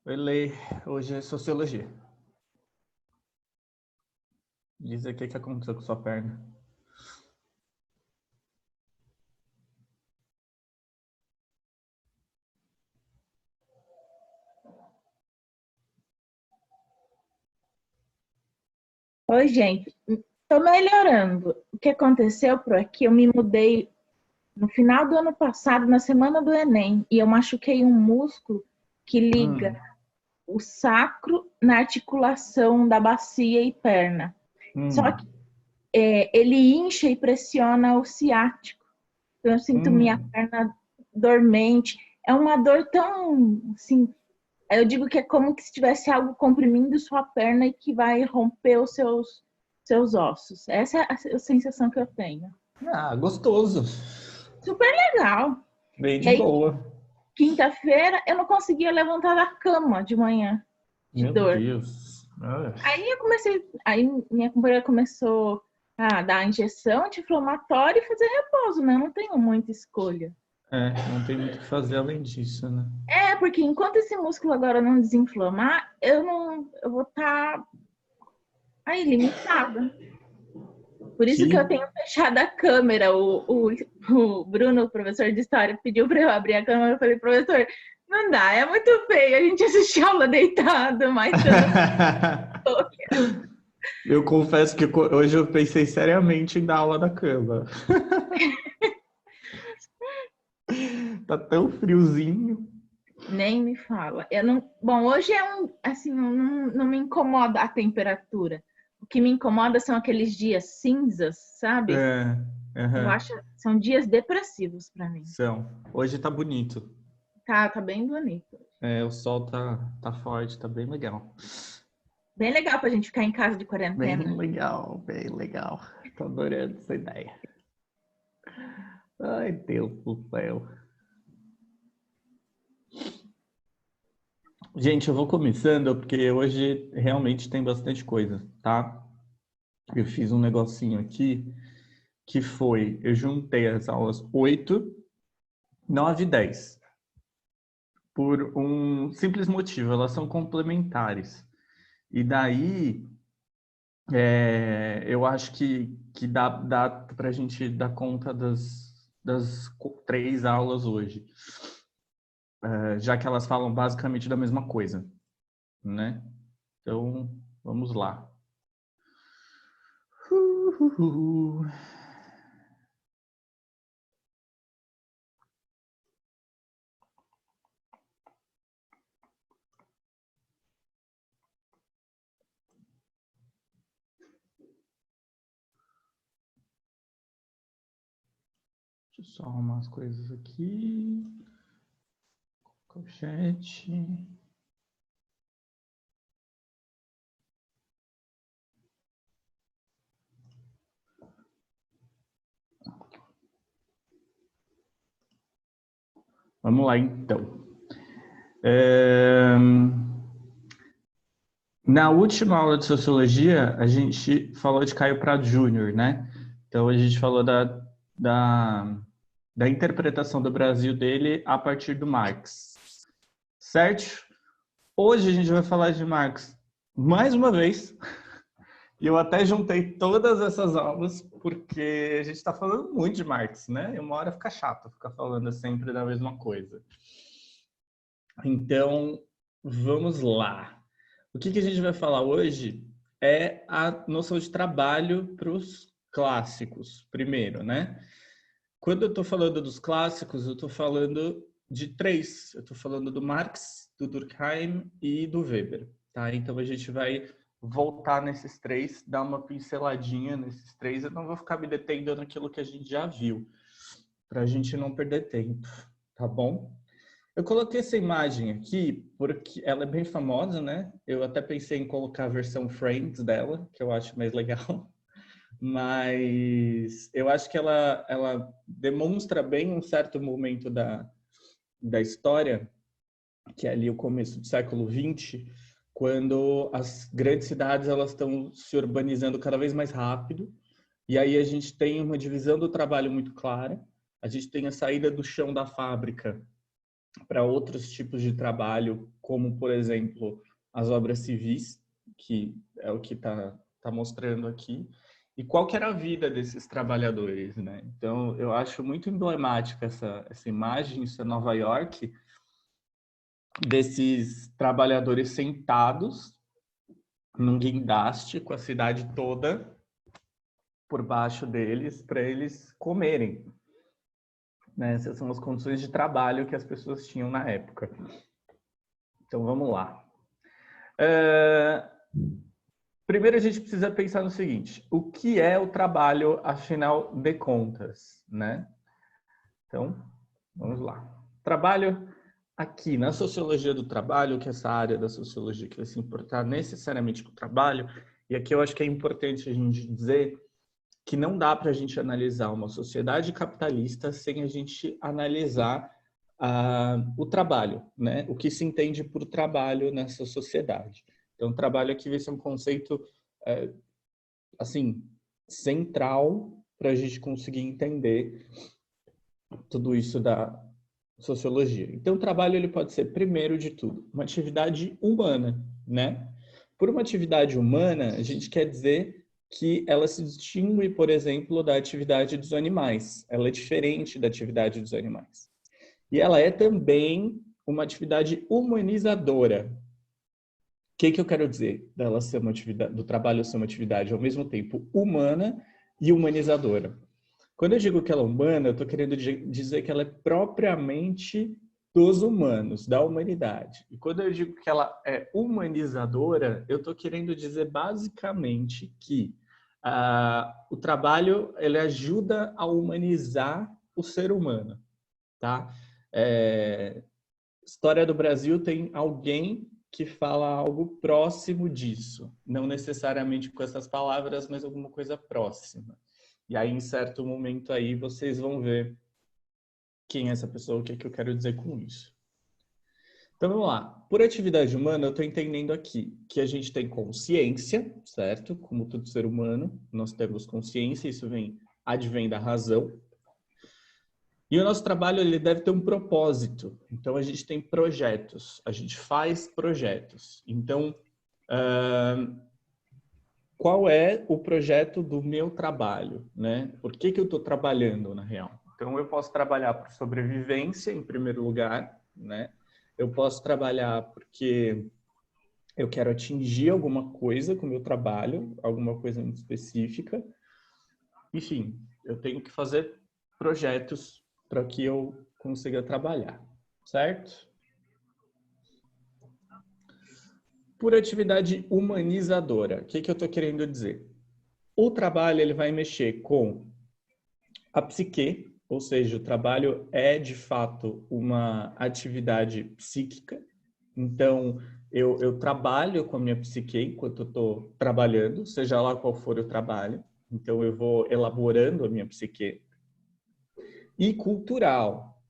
Oi, Lei. Hoje é Sociologia. Diz aqui o que aconteceu com sua perna. Oi, gente. Tô melhorando. O que aconteceu por aqui? Eu me mudei no final do ano passado, na semana do Enem, e eu machuquei um músculo que liga o sacro na articulação da bacia e perna. Só que ele incha e pressiona o ciático. Então eu sinto minha perna dormente. É uma dor tão, assim, eu digo que é como se tivesse algo comprimindo sua perna e que vai romper os seus ossos. Essa é a sensação que eu tenho. Ah, gostoso. Super legal. Bem E de aí, boa. quinta-feira, eu não conseguia levantar da cama de manhã, de Meu dor. Deus. Aí minha companheira começou a dar injeção anti-inflamatória e fazer repouso, né? Eu não tenho muita escolha. Não tem muito o que fazer além disso, né? Porque enquanto esse músculo agora não desinflamar, eu vou estar aí limitada. Por isso que eu tenho fechado a câmera. O Bruno, o professor de história, pediu para eu abrir a câmera. Eu falei, professor, não dá, é muito feio a gente assistir aula deitado, mas Eu confesso que hoje eu pensei seriamente em dar aula da cama. Tá tão friozinho. nem me fala. Eu não, bom, hoje assim, não me incomoda a temperatura. O que me incomoda são aqueles dias cinzas, sabe? Eu acho, são dias depressivos para mim. Hoje tá bonito. Tá bem bonito. O sol tá forte, tá bem legal. Bem legal pra gente ficar em casa de quarentena. Bem legal, bem legal. Tô adorando essa ideia. Ai, Deus do céu. Gente, eu vou começando porque hoje realmente tem bastante coisa, tá? Eu fiz um negocinho aqui que foi, eu juntei as aulas 8, 9 e 10. Por um simples motivo, elas são complementares. E daí, eu acho que dá para a gente dar conta das 3 aulas hoje. Já que elas falam basicamente da mesma coisa, né? Então, vamos lá. Deixa eu só arrumar as coisas aqui. Colchete. Vamos lá, então. Na última aula de Sociologia, a gente falou de Caio Prado Júnior, né? Então, a gente falou da interpretação do Brasil dele a partir do Marx. Certo? Hoje a gente vai falar de Marx mais uma vez. E eu até juntei todas essas aulas, porque a gente está falando muito de Marx, né? E uma hora fica chato ficar falando sempre da mesma coisa. Então, vamos lá. O que a gente vai falar hoje é a noção de trabalho para os clássicos, primeiro, né? Quando eu estou falando dos clássicos, eu estou falando de 3. Eu estou falando do Marx, do Durkheim e do Weber, tá? Então, a gente vai voltar nesses 3, dar uma pinceladinha nesses 3. Eu não vou ficar me detendo naquilo que a gente já viu, para a gente não perder tempo, tá bom? Eu coloquei essa imagem aqui porque ela é bem famosa, né? Eu até pensei em colocar a versão Friends dela, que eu acho mais legal. Mas eu acho que ela demonstra bem um certo momento da história, que é ali o começo do século XX, quando as grandes cidades elas estão se urbanizando cada vez mais rápido. E aí a gente tem uma divisão do trabalho muito clara. A gente tem a saída do chão da fábrica para outros tipos de trabalho, como, por exemplo, as obras civis, que é o que tá mostrando aqui, e qual que era a vida desses trabalhadores, né? Então, eu acho muito emblemática essa imagem, isso é Nova York, desses trabalhadores sentados num guindaste com a cidade toda por baixo deles para eles comerem, né? Essas são as condições de trabalho que as pessoas tinham na época. Então, vamos lá. Primeiro, a gente precisa pensar no seguinte: o que é o trabalho, afinal de contas, né? Então, vamos lá. Trabalho aqui na sociologia do trabalho, que é essa área da sociologia que vai se importar necessariamente com o trabalho, e aqui eu acho que é importante a gente dizer que não dá para a gente analisar uma sociedade capitalista sem a gente analisar o trabalho, né? O que se entende por trabalho nessa sociedade. Então, trabalho aqui vai ser um conceito, assim, central para a gente conseguir entender tudo isso da sociologia. Então, o trabalho ele pode ser, primeiro de tudo, uma atividade humana, né? Por uma atividade humana, a gente quer dizer que ela se distingue, por exemplo, da atividade dos animais. Ela é diferente da atividade dos animais. E ela é também uma atividade humanizadora. O que eu quero dizer dela ser uma atividade, do trabalho ser uma atividade ao mesmo tempo humana e humanizadora? Quando eu digo que ela é humana, eu estou querendo dizer que ela é propriamente dos humanos, da humanidade. E quando eu digo que ela é humanizadora, eu estou querendo dizer basicamente que o trabalho ele ajuda a humanizar o ser humano, tá? História do Brasil tem alguém que fala algo próximo disso, não necessariamente com essas palavras, mas alguma coisa próxima. E aí, em certo momento aí, vocês vão ver quem é essa pessoa, o que é que eu quero dizer com isso. Então, vamos lá. Por atividade humana, eu estou entendendo aqui que a gente tem consciência, certo? Como todo ser humano, nós temos consciência, isso advém da razão. E o nosso trabalho ele deve ter um propósito. Então, a gente tem projetos, a gente faz projetos. Então, qual é o projeto do meu trabalho, né? Por que eu estou trabalhando, na real? Então, eu posso trabalhar por sobrevivência, em primeiro lugar, né? Eu posso trabalhar porque eu quero atingir alguma coisa com o meu trabalho, alguma coisa muito específica. Enfim, eu tenho que fazer projetos para que eu consiga trabalhar, certo? Por atividade humanizadora, o que eu estou querendo dizer? O trabalho ele vai mexer com a psique, ou seja, o trabalho é de fato uma atividade psíquica. Então, eu trabalho com a minha psique enquanto eu estou trabalhando, seja lá qual for o trabalho. Então, eu vou elaborando a minha psique. E cultural.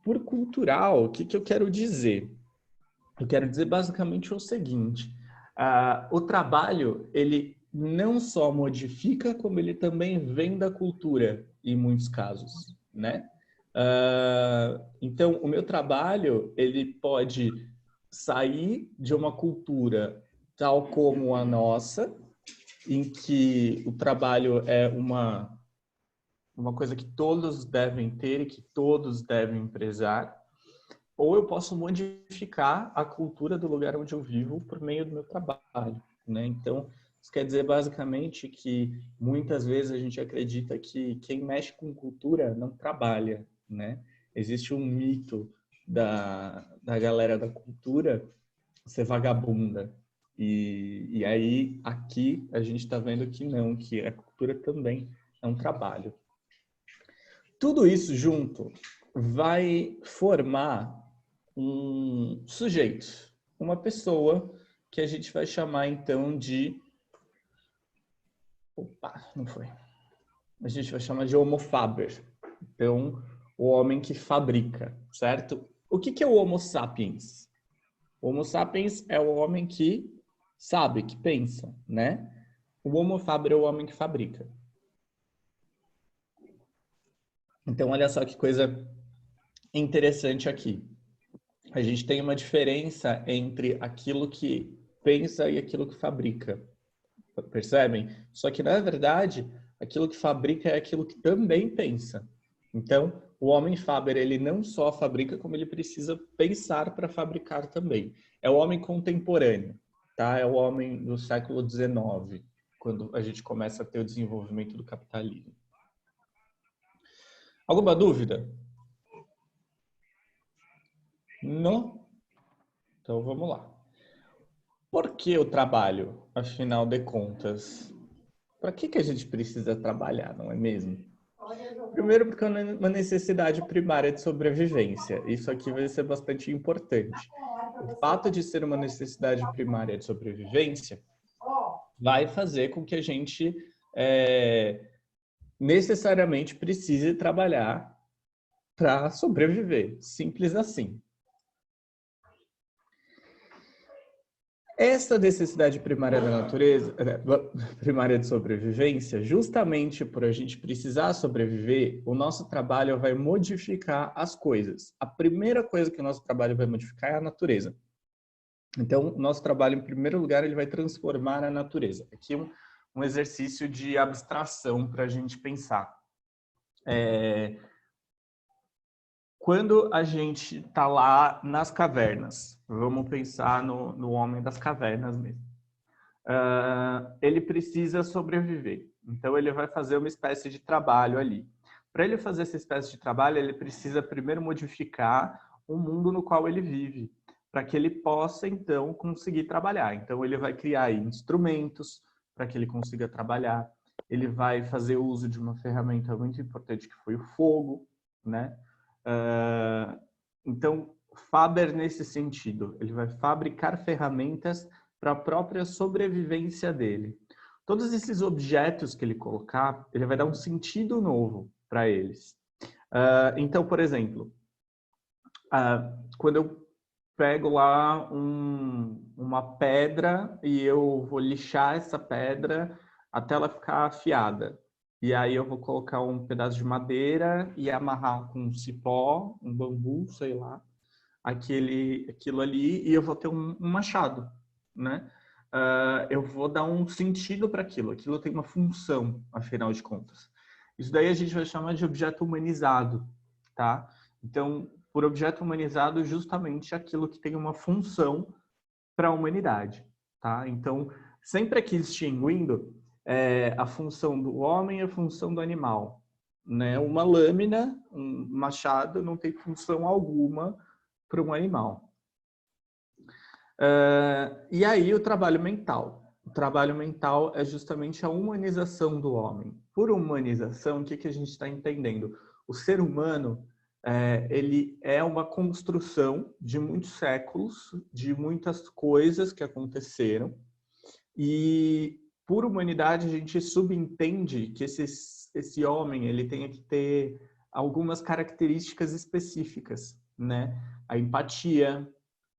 Por cultural, o que eu quero dizer? Eu quero dizer basicamente o seguinte: o trabalho, ele não só modifica, como ele também vem da cultura, em muitos casos, né? Então, o meu trabalho, ele pode sair de uma cultura tal como a nossa, em que o trabalho é uma coisa que todos devem ter e que todos devem prezar, ou eu posso modificar a cultura do lugar onde eu vivo por meio do meu trabalho, né? Então, isso quer dizer basicamente que muitas vezes a gente acredita que quem mexe com cultura não trabalha, né? Existe um mito da galera da cultura ser vagabunda. E aí, aqui, a gente está vendo que não, que a cultura também é um trabalho. Tudo isso junto vai formar um sujeito, uma pessoa que a gente vai chamar então de... Opa, não foi. A gente vai chamar de Homo faber. Então, o homem que fabrica, certo? O que é o Homo sapiens? O Homo sapiens é o homem que sabe, que pensa, né? O Homo faber é o homem que fabrica. Então, olha só que coisa interessante aqui. a gente tem uma diferença entre aquilo que pensa e aquilo que fabrica. Percebem? Só que, na verdade, aquilo que fabrica é aquilo que também pensa. Então, o homem Faber, ele não só fabrica, como ele precisa pensar para fabricar também. É o homem contemporâneo, tá? É o homem do século XIX, quando a gente começa a ter o desenvolvimento do capitalismo. Alguma dúvida? Não? Então, vamos lá. Por que o trabalho, afinal de contas? Para que a gente precisa trabalhar, não é mesmo? Primeiro, porque é uma necessidade primária de sobrevivência. Isso aqui vai ser bastante importante. O fato de ser uma necessidade primária de sobrevivência vai fazer com que a gente necessariamente precise trabalhar para sobreviver. Simples assim. Essa necessidade primária da natureza, primária de sobrevivência, justamente por a gente precisar sobreviver, o nosso trabalho vai modificar as coisas. A primeira coisa que o nosso trabalho vai modificar é a natureza. Então, o nosso trabalho, em primeiro lugar, ele vai transformar a natureza. Aqui um exercício de abstração para a gente pensar. Quando a gente está lá nas cavernas, vamos pensar no homem das cavernas mesmo. Ele precisa sobreviver. Então, ele vai fazer uma espécie de trabalho ali. Para ele fazer essa espécie de trabalho, ele precisa primeiro modificar o mundo no qual ele vive, para que ele possa, então, conseguir trabalhar. Então, ele vai criar aí instrumentos para que ele consiga trabalhar. Ele vai fazer uso de uma ferramenta muito importante, que foi o fogo, né? Então, Faber, nesse sentido, ele vai fabricar ferramentas para a própria sobrevivência dele. Todos esses objetos que ele colocar, ele vai dar um sentido novo para eles. Então, por exemplo, quando eu pego lá uma pedra e eu vou lixar essa pedra até ela ficar afiada. E aí eu vou colocar um pedaço de madeira e amarrar com um cipó, um bambu, sei lá, aquilo ali, e eu vou ter um machado, né? Eu vou dar um sentido para aquilo. Aquilo tem uma função, afinal de contas. Isso daí a gente vai chamar de objeto humanizado, tá? Então, por objeto humanizado, justamente aquilo que tem uma função para a humanidade, tá? Então, sempre aqui distinguindo a função do homem e a função do animal, né? Uma lâmina, um machado, não tem função alguma para um animal. E aí o trabalho mental. O trabalho mental é justamente a humanização do homem. Por humanização, o que a gente está entendendo? O ser humano, ele é uma construção de muitos séculos, de muitas coisas que aconteceram, e por humanidade a gente subentende que esse homem ele tenha que ter algumas características específicas, né? A empatia,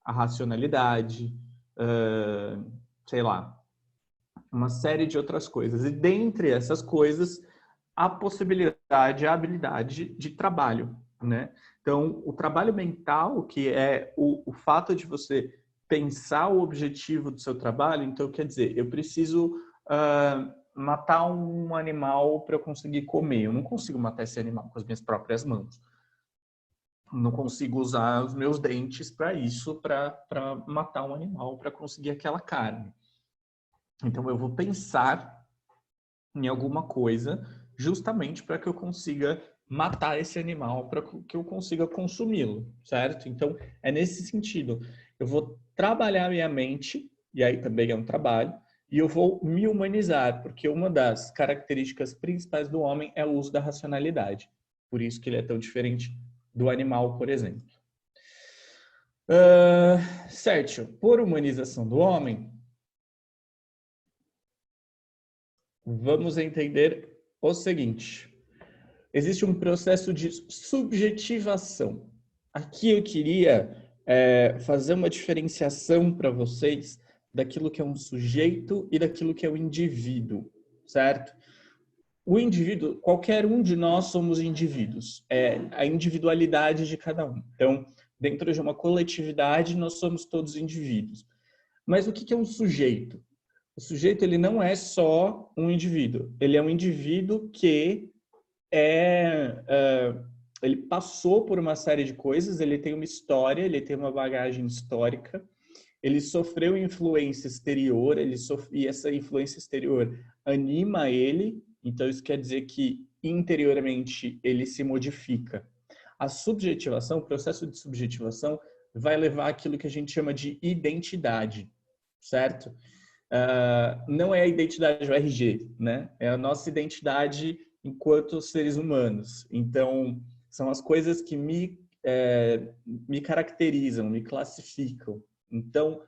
a racionalidade, sei lá, uma série de outras coisas. E dentre essas coisas, a possibilidade, a habilidade de trabalho, né? Então, o trabalho mental, que é o fato de você pensar o objetivo do seu trabalho, então quer dizer, eu preciso matar um animal para eu conseguir comer. Eu não consigo matar esse animal com as minhas próprias mãos. Não consigo usar os meus dentes para isso, para matar um animal, para conseguir aquela carne. Então, eu vou pensar em alguma coisa justamente para que eu consiga matar esse animal, para que eu consiga consumi-lo, certo? Então, é nesse sentido. Eu vou trabalhar minha mente, e aí também é um trabalho, e eu vou me humanizar, porque uma das características principais do homem é o uso da racionalidade. Por isso que ele é tão diferente do animal, por exemplo. Sérgio, por humanização do homem, vamos entender o seguinte. Existe um processo de subjetivação. Aqui eu queria fazer uma diferenciação para vocês daquilo que é um sujeito e daquilo que é o indivíduo, certo? O indivíduo, qualquer um de nós somos indivíduos, é a individualidade de cada um. Então, Dentro de uma coletividade, nós somos todos indivíduos. Mas o que é um sujeito? O sujeito, ele não é só um indivíduo. Ele é um indivíduo que ele passou por uma série de coisas, ele tem uma história, ele tem uma bagagem histórica, ele sofreu influência exterior, e essa influência exterior anima ele, então isso quer dizer que interiormente ele se modifica. A subjetivação, o processo de subjetivação, vai levar àquilo que a gente chama de identidade, certo? Não é a identidade do RG, né? É a nossa identidade enquanto seres humanos. Então, são as coisas que me caracterizam, me classificam. Então,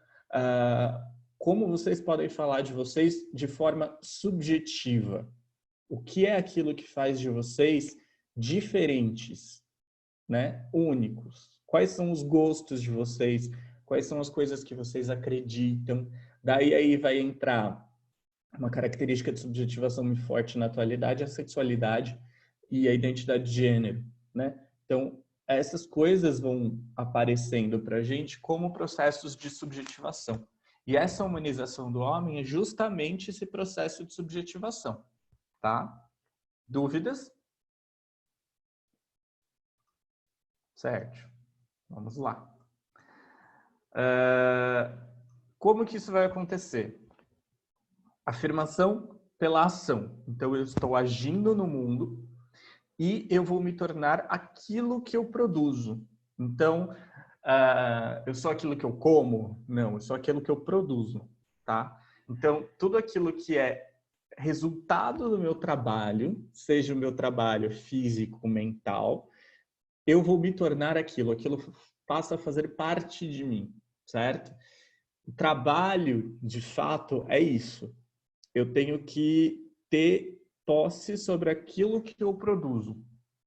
como vocês podem falar de vocês de forma subjetiva? O que é aquilo que faz de vocês diferentes, né? Únicos? Quais são os gostos de vocês? Quais são as coisas que vocês acreditam? Daí aí vai entrar uma característica de subjetivação muito forte na atualidade, a sexualidade e a identidade de gênero, né? Então, essas coisas vão aparecendo para a gente como processos de subjetivação. E essa humanização do homem é justamente esse processo de subjetivação, tá? Dúvidas? Certo. Vamos lá. Como que isso vai acontecer? Afirmação pela ação. Então, eu estou agindo no mundo e eu vou me tornar aquilo que eu produzo. Então, eu sou aquilo que eu como? Não, eu sou aquilo que eu produzo, tá? Então, tudo aquilo que é resultado do meu trabalho, seja o meu trabalho físico, mental, eu vou me tornar aquilo passa a fazer parte de mim, certo? O trabalho, de fato, é isso. Eu tenho que ter posse sobre aquilo que eu produzo,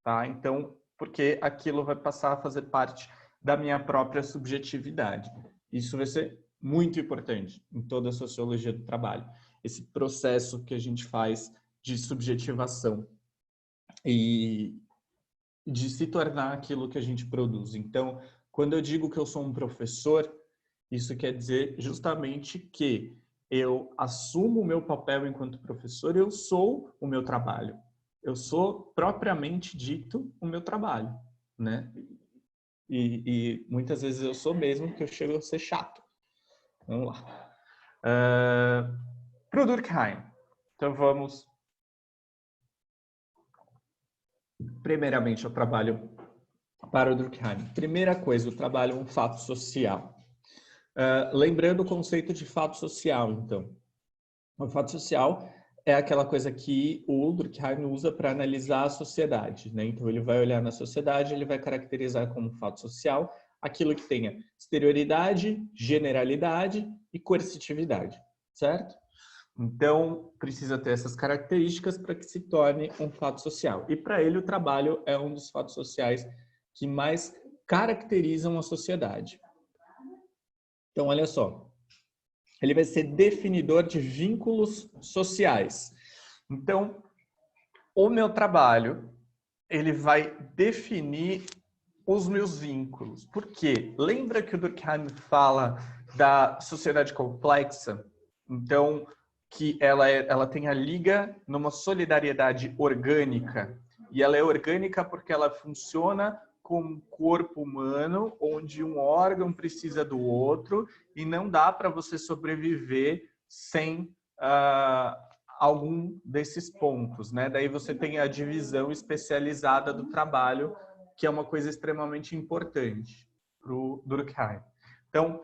tá? Então, porque aquilo vai passar a fazer parte da minha própria subjetividade. Isso vai ser muito importante em toda a sociologia do trabalho. Esse processo que a gente faz de subjetivação e de se tornar aquilo que a gente produz. Então, quando eu digo que eu sou um professor, isso quer dizer justamente que eu assumo o meu papel enquanto professor, eu sou o meu trabalho. Eu sou propriamente dito o meu trabalho, né? E muitas vezes eu sou mesmo, que eu chego a ser chato. Vamos lá. Para o Durkheim. Então vamos... Primeiramente, eu trabalho para o Durkheim. Primeira coisa, eu trabalho um fato social. Lembrando o conceito de fato social, então. O fato social é aquela coisa que o Durkheim usa para analisar a sociedade, né? Então, ele vai olhar na sociedade, ele vai caracterizar como fato social aquilo que tenha exterioridade, generalidade e coercitividade, certo? Então, precisa ter essas características para que se torne um fato social. E para ele, o trabalho é um dos fatos sociais que mais caracterizam a sociedade. Então, olha só. Ele vai ser definidor de vínculos sociais. Então, o meu trabalho, ele vai definir os meus vínculos. Por quê? Lembra que o Durkheim fala da sociedade complexa? Então, que ela tem a liga numa solidariedade orgânica. E ela é orgânica porque ela funciona como um corpo humano, onde um órgão precisa do outro, e não dá para você sobreviver sem algum desses pontos, né? Daí você tem a divisão especializada do trabalho, que é uma coisa extremamente importante para o Durkheim. Então,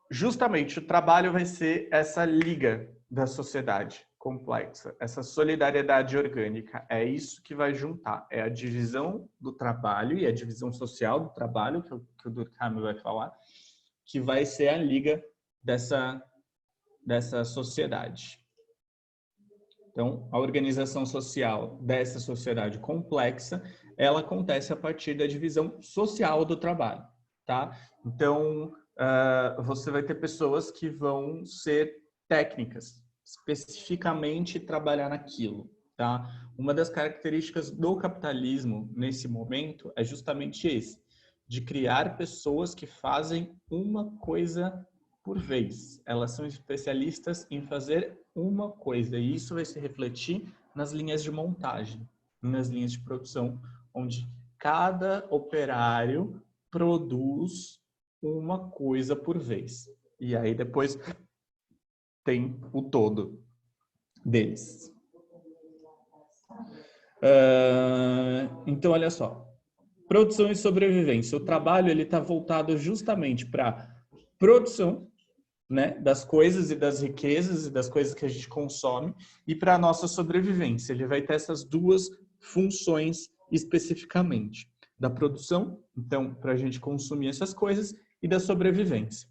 justamente, o trabalho vai ser essa liga da sociedade complexa, essa solidariedade orgânica. É isso que vai juntar. É a divisão do trabalho e a divisão social do trabalho, que o Durkheim vai falar, que vai ser a liga dessa sociedade. Então, a organização social dessa sociedade complexa, ela acontece a partir da divisão social do trabalho, tá? Então, você vai ter pessoas que vão ser técnicas, especificamente trabalhar naquilo, tá? Uma das características do capitalismo nesse momento é justamente esse. de criar pessoas que fazem uma coisa por vez. Elas são especialistas em fazer uma coisa e isso vai se refletir nas linhas de montagem, nas linhas de produção, onde cada operário produz uma coisa por vez. E aí depois tem o todo deles. Então, olha só. Produção e sobrevivência. O trabalho ele está voltado justamente para produção, né, das coisas e das riquezas e das coisas que a gente consome e para a nossa sobrevivência. Ele vai ter essas duas funções especificamente. Da produção, então, para a gente consumir essas coisas, e da sobrevivência.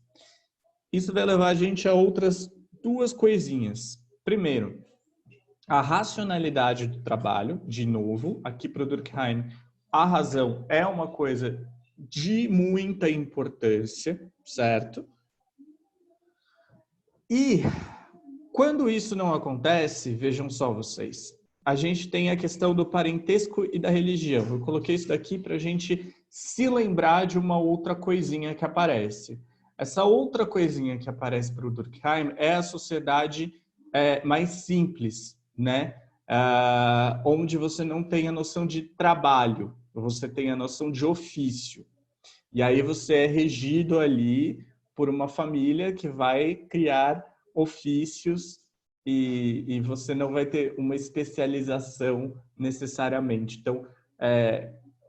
Isso vai levar a gente a outras duas coisinhas. Primeiro, a racionalidade do trabalho, de novo, aqui para o Durkheim, a razão é uma coisa de muita importância, certo? E quando isso não acontece, vejam só vocês, a gente tem a questão do parentesco e da religião. Eu coloquei isso daqui para a gente se lembrar de uma outra coisinha que aparece. Essa outra coisinha que aparece para o Durkheim é a sociedade mais simples, né? Onde você não tem a noção de trabalho, você tem a noção de ofício. E aí você é regido ali por uma família que vai criar ofícios e você não vai ter uma especialização necessariamente. Então,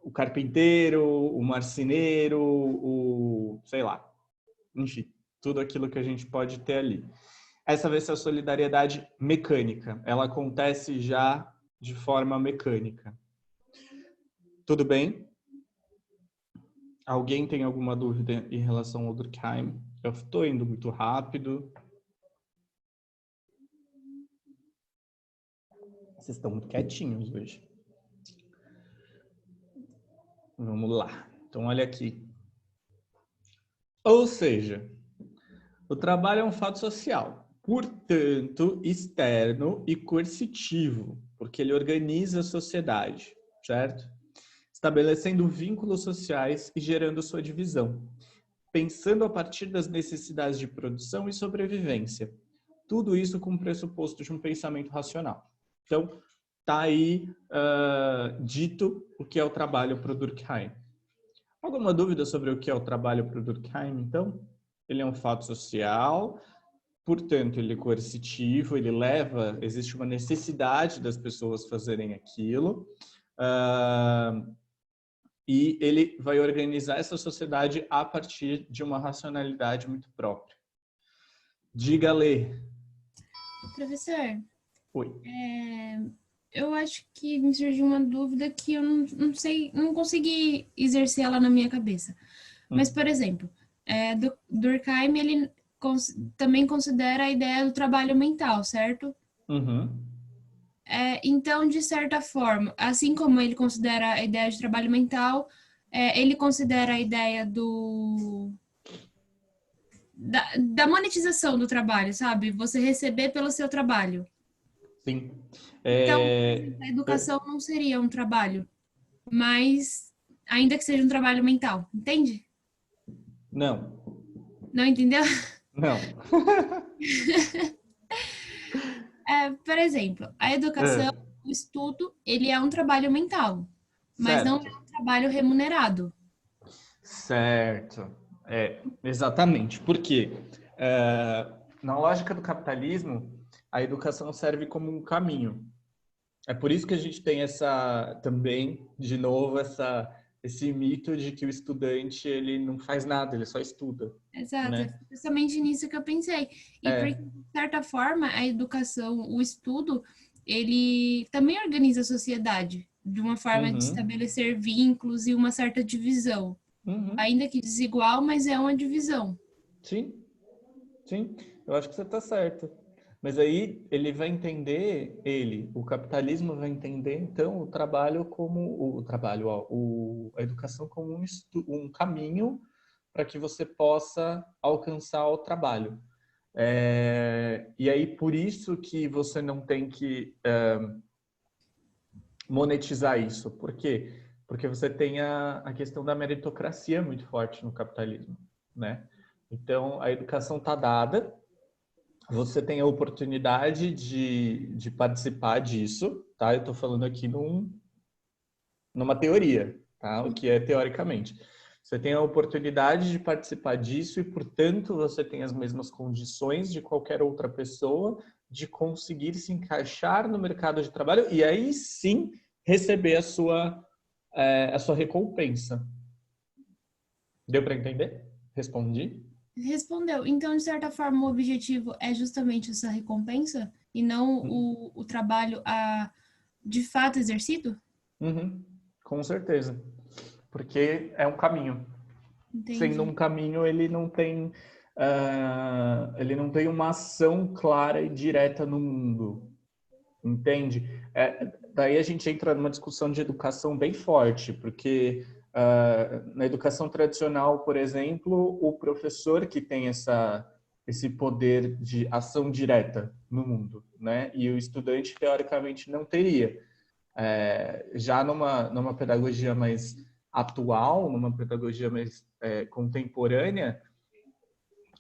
o carpinteiro, o marceneiro, sei lá, enfim, tudo aquilo que a gente pode ter ali. Essa vai ser a solidariedade mecânica. Ela acontece já de forma mecânica. Tudo bem? Alguém tem alguma dúvida em relação ao Durkheim? Eu estou indo muito rápido. Vocês estão muito quietinhos hoje. Vamos lá. Então, olha aqui. Ou seja, o trabalho é um fato social, portanto, externo e coercitivo, porque ele organiza a sociedade, certo? Estabelecendo vínculos sociais e gerando sua divisão, pensando a partir das necessidades de produção e sobrevivência. Tudo isso com o pressuposto de um pensamento racional. Então, está aí dito o que é o trabalho para o Durkheim. Alguma dúvida sobre o que é o trabalho para o Durkheim, então? Ele é um fato social, portanto, ele é coercitivo, ele leva, existe uma necessidade das pessoas fazerem aquilo, e ele vai organizar essa sociedade a partir de uma racionalidade muito própria. Diga, Lê. Professor, Oi. Eu acho que me surgiu uma dúvida que eu não sei, não consegui exercer ela na minha cabeça. Mas, por exemplo, Durkheim, ele também considera a ideia do trabalho mental, certo? Uhum. Então, de certa forma, assim como ele considera a ideia de trabalho mental, ele considera a ideia da monetização do trabalho, sabe? Você receber pelo seu trabalho. Sim. Então, a educação não seria um trabalho, mas ainda que seja um trabalho mental, entende? Não. Não entendeu? Não. Por exemplo, a educação, o estudo, ele é um trabalho mental, mas não é um trabalho remunerado. Certo. Exatamente. Por quê? Na lógica do capitalismo, a educação serve como um caminho. É por isso que a gente tem também, de novo, esse mito de que o estudante ele não faz nada, ele só estuda. Exato, né? é justamente nisso que eu pensei. E porque, de certa forma, a educação, o estudo, ele também organiza a sociedade de uma forma de estabelecer vínculos e uma certa divisão. Ainda que desigual, mas é uma divisão. Sim, sim, eu acho que você está certo. Mas aí ele vai entender, o capitalismo vai entender, então, o trabalho como a educação como um caminho para que você possa alcançar o trabalho. E aí, por isso que você não tem que monetizar isso. Por quê? Porque você tem a questão da meritocracia muito forte no capitalismo, né? Então, a educação está dada, você tem a oportunidade de participar disso, tá? Eu estou falando aqui numa teoria, tá? O que é teoricamente. Você tem a oportunidade de participar disso e, portanto, você tem as mesmas condições de qualquer outra pessoa de conseguir se encaixar no mercado de trabalho e aí sim receber a sua recompensa. Deu para entender? Respondi? Respondeu. Então, de certa forma, o objetivo é justamente essa recompensa e não o trabalho de fato exercido? Uhum, com certeza. Porque é um caminho. Entendi. Sendo um caminho, ele não tem uma ação clara e direta no mundo. Entende? Daí a gente entra numa discussão de educação bem forte, porque na educação tradicional, por exemplo, o professor que tem esse poder de ação direta no mundo, né? E o estudante, teoricamente, não teria. Já numa pedagogia mais atual, numa pedagogia mais contemporânea,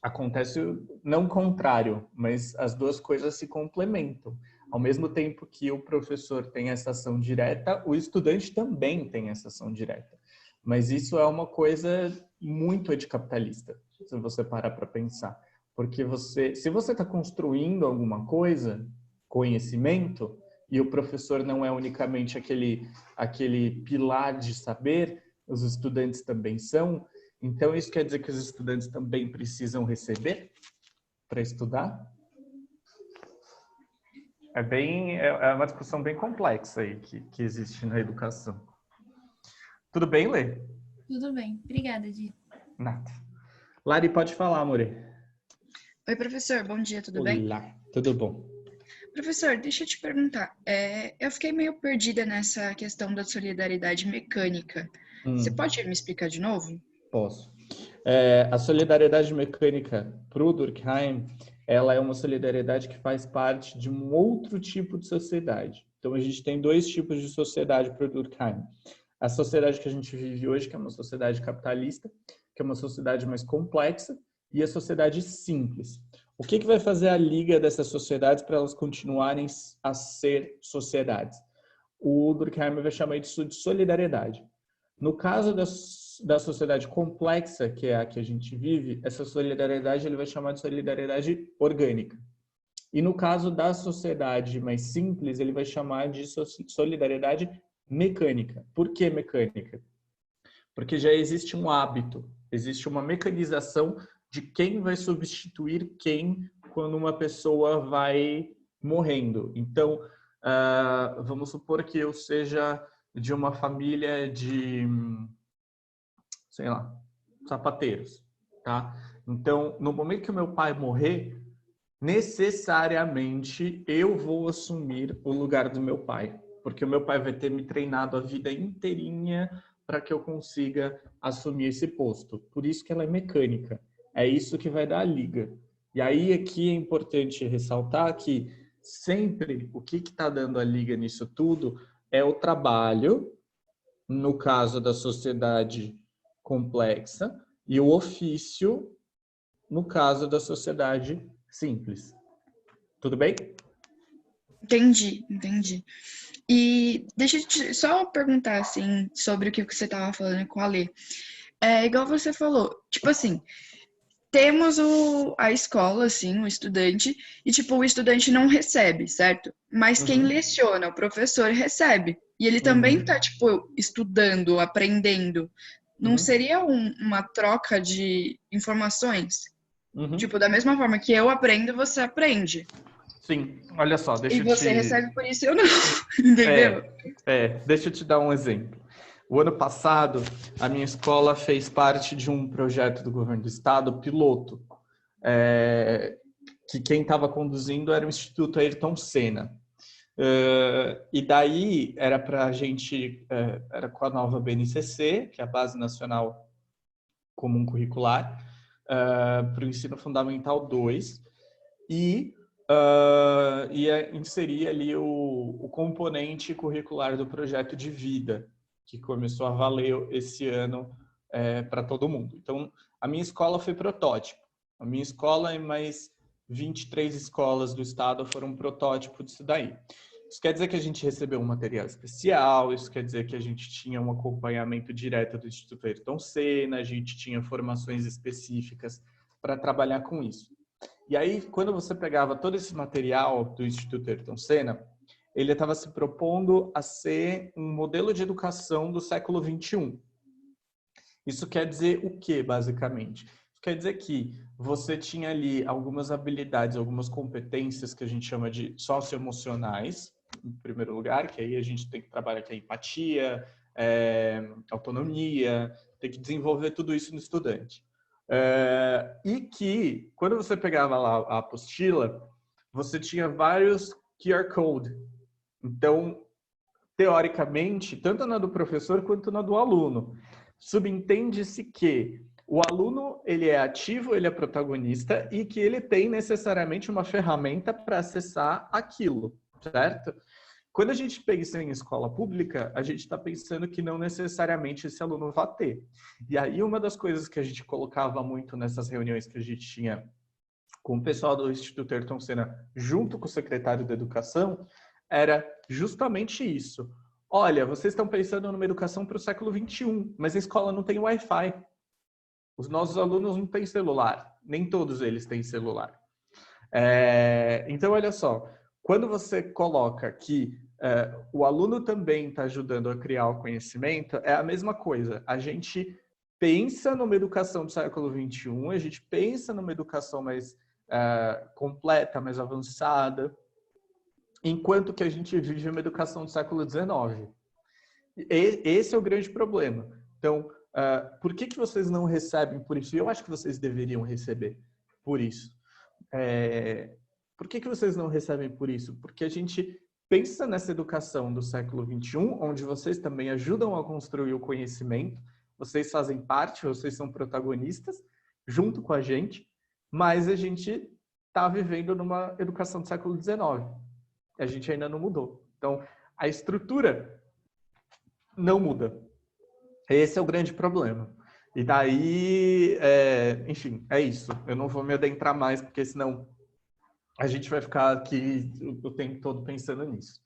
acontece não o contrário, mas as duas coisas se complementam. Ao mesmo tempo que o professor tem essa ação direta, o estudante também tem essa ação direta. Mas isso é uma coisa muito anticapitalista, se você parar para pensar. Porque se você está construindo alguma coisa, conhecimento, e o professor não é unicamente aquele pilar de saber, os estudantes também são. Então, isso quer dizer que os estudantes também precisam receber para estudar? É uma discussão bem complexa aí que existe na educação. Tudo bem, Lê? Tudo bem. Obrigada, Di. Nada. Lari, pode falar, Amore. Oi, professor. Bom dia, tudo bem? Olá, tudo bom. Professor, deixa eu te perguntar. Eu fiquei meio perdida nessa questão da solidariedade mecânica. Você pode me explicar de novo? Posso. A solidariedade mecânica para o Durkheim, ela é uma solidariedade que faz parte de um outro tipo de sociedade. Então, a gente tem dois tipos de sociedade para o Durkheim. A sociedade que a gente vive hoje, que é uma sociedade capitalista, que é uma sociedade mais complexa, e a sociedade simples. O que vai fazer a liga dessas sociedades para elas continuarem a ser sociedades? O Durkheim vai chamar isso de solidariedade. No caso da sociedade complexa, que é a que a gente vive, essa solidariedade ele vai chamar de solidariedade orgânica. E no caso da sociedade mais simples, ele vai chamar de solidariedade mecânica. Por que mecânica? Porque já existe um hábito, existe uma mecanização de quem vai substituir quem quando uma pessoa vai morrendo. Então, vamos supor que eu seja de uma família de, sei lá, sapateiros, tá? Então, no momento que o meu pai morrer, necessariamente eu vou assumir o lugar do meu pai, porque o meu pai vai ter me treinado a vida inteirinha para que eu consiga assumir esse posto. Por isso que ela é mecânica. É isso que vai dar a liga. E aí aqui é importante ressaltar que sempre o que está dando a liga nisso tudo é o trabalho, no caso da sociedade complexa, e o ofício, no caso da sociedade simples. Tudo bem? Entendi. E deixa eu só perguntar, assim, sobre o que você estava falando com a Lê. Igual você falou, tipo assim, temos a escola, assim, o estudante, e tipo, o estudante não recebe, certo? Mas quem leciona, o professor, recebe. E ele também tá, tipo, estudando, aprendendo. Não seria uma troca de informações? Tipo, da mesma forma que eu aprendo, você aprende. Sim, olha só, E você recebe por isso, eu não. Entendeu? Deixa eu te dar um exemplo. O ano passado, a minha escola fez parte de um projeto do governo do estado, piloto, que quem estava conduzindo era o Instituto Ayrton Senna. E daí era para a gente, era com a nova BNCC, que é a Base Nacional Comum Curricular, para o Ensino Fundamental 2, e ia inserir ali o componente curricular do projeto de vida, que começou a valer esse ano para todo mundo. Então, a minha escola foi protótipo. A minha escola e mais 23 escolas do estado foram protótipo disso daí. Isso quer dizer que a gente recebeu um material especial, isso quer dizer que a gente tinha um acompanhamento direto do Instituto Ayrton Senna, a gente tinha formações específicas para trabalhar com isso. E aí, quando você pegava todo esse material do Instituto Ayrton Senna, ele estava se propondo a ser um modelo de educação do século XXI. Isso quer dizer o quê, basicamente? Isso quer dizer que você tinha ali algumas habilidades, algumas competências que a gente chama de socioemocionais, em primeiro lugar, que aí a gente tem que trabalhar aqui a empatia, autonomia, tem que desenvolver tudo isso no estudante. E que, quando você pegava lá a apostila, você tinha vários QR Code. Então, teoricamente, tanto na do professor quanto na do aluno, subentende-se que o aluno ele é ativo, ele é protagonista e que ele tem necessariamente uma ferramenta para acessar aquilo, certo? Quando a gente pensa em escola pública, a gente está pensando que não necessariamente esse aluno vai ter. E aí uma das coisas que a gente colocava muito nessas reuniões que a gente tinha com o pessoal do Instituto Ayrton Senna, junto com o secretário da Educação, era justamente isso. Olha, vocês estão pensando numa educação para o século XXI, mas a escola não tem Wi-Fi. Os nossos alunos não têm celular. Nem todos eles têm celular. Então, olha só. Quando você coloca que o aluno também está ajudando a criar o conhecimento, é a mesma coisa. A gente pensa numa educação do século XXI, a gente pensa numa educação mais completa, mais avançada, enquanto que a gente vive uma educação do século XIX. Esse é o grande problema. Então, por que vocês não recebem por isso? Eu acho que vocês deveriam receber por isso. Por que vocês não recebem por isso? Porque a gente pensa nessa educação do século XXI, onde vocês também ajudam a construir o conhecimento, vocês fazem parte, vocês são protagonistas, junto com a gente, mas a gente está vivendo numa educação do século XIX. A gente ainda não mudou. Então, a estrutura não muda. Esse é o grande problema. E daí, enfim, é isso. Eu não vou me adentrar mais, porque senão a gente vai ficar aqui o tempo todo pensando nisso.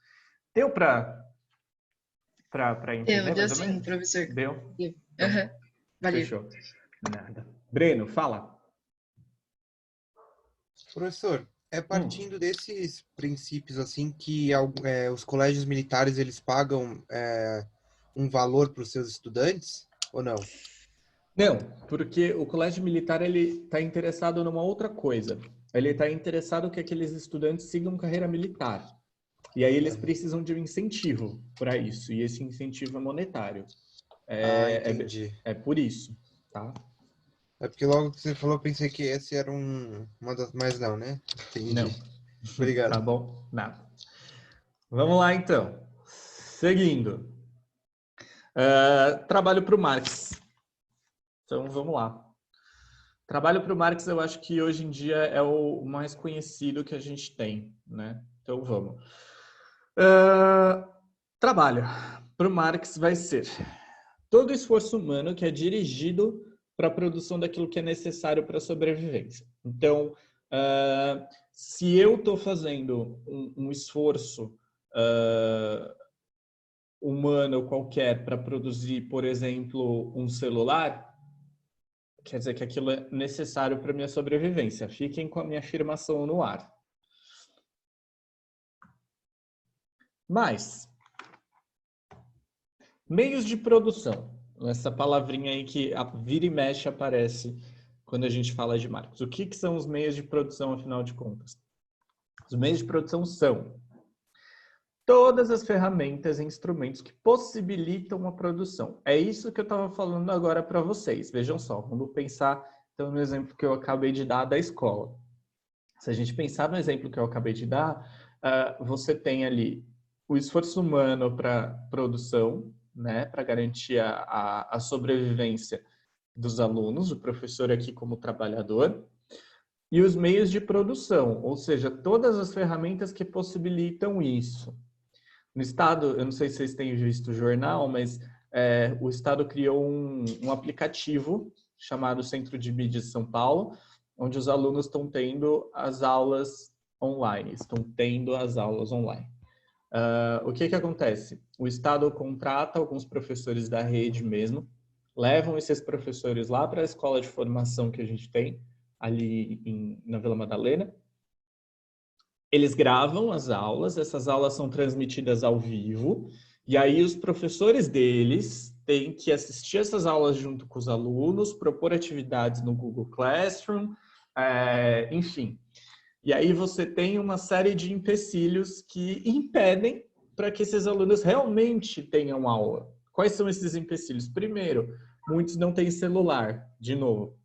Deu para entender? Deu sim, professor. Deu? Deu. Uhum. Valeu. Fechou. Nada. Breno, fala. Professor, partindo desses princípios assim que os colégios militares eles pagam um valor para os seus estudantes ou não? Não, porque o colégio militar ele está interessado numa outra coisa. Ele está interessado que aqueles estudantes sigam carreira militar. E aí eles precisam de um incentivo para isso. E esse incentivo é monetário. Entendi. É por isso, tá? É porque logo que você falou, eu pensei que esse era uma das... Mas não, né? Entendi. Não. Obrigado. Tá bom? Nada. Vamos lá, então. Seguindo. Trabalho para o Marx. Então, vamos lá. Trabalho para o Marx, eu acho que hoje em dia é o mais conhecido que a gente tem, né? Então, vamos. Trabalho para o Marx vai ser todo esforço humano que é dirigido para a produção daquilo que é necessário para a sobrevivência. Então, se eu estou fazendo um esforço humano qualquer para produzir, por exemplo, um celular, quer dizer que aquilo é necessário para a minha sobrevivência. Fiquem com a minha afirmação no ar. Mas, meios de produção. Essa palavrinha aí que vira e mexe aparece quando a gente fala de Marx. O que são os meios de produção, afinal de contas? Os meios de produção são todas as ferramentas e instrumentos que possibilitam a produção. É isso que eu estava falando agora para vocês. Vejam só, vamos pensar então, no exemplo que eu acabei de dar da escola. Se a gente pensar no exemplo que eu acabei de dar, você tem ali o esforço humano para produção, né, para garantir a sobrevivência dos alunos, o professor aqui como trabalhador, e os meios de produção, ou seja, todas as ferramentas que possibilitam isso. No estado, eu não sei se vocês têm visto o jornal, mas o Estado criou um aplicativo chamado Centro de Mídia de São Paulo, onde os alunos estão tendo as aulas online. O que acontece? O Estado contrata alguns professores da rede mesmo, levam esses professores lá para a escola de formação que a gente tem, ali na Vila Madalena. Eles gravam as aulas, essas aulas são transmitidas ao vivo, e aí os professores deles têm que assistir essas aulas junto com os alunos, propor atividades no Google Classroom, enfim. E aí você tem uma série de empecilhos que impedem para que esses alunos realmente tenham aula. Quais são esses empecilhos? Primeiro, muitos não têm celular, de novo.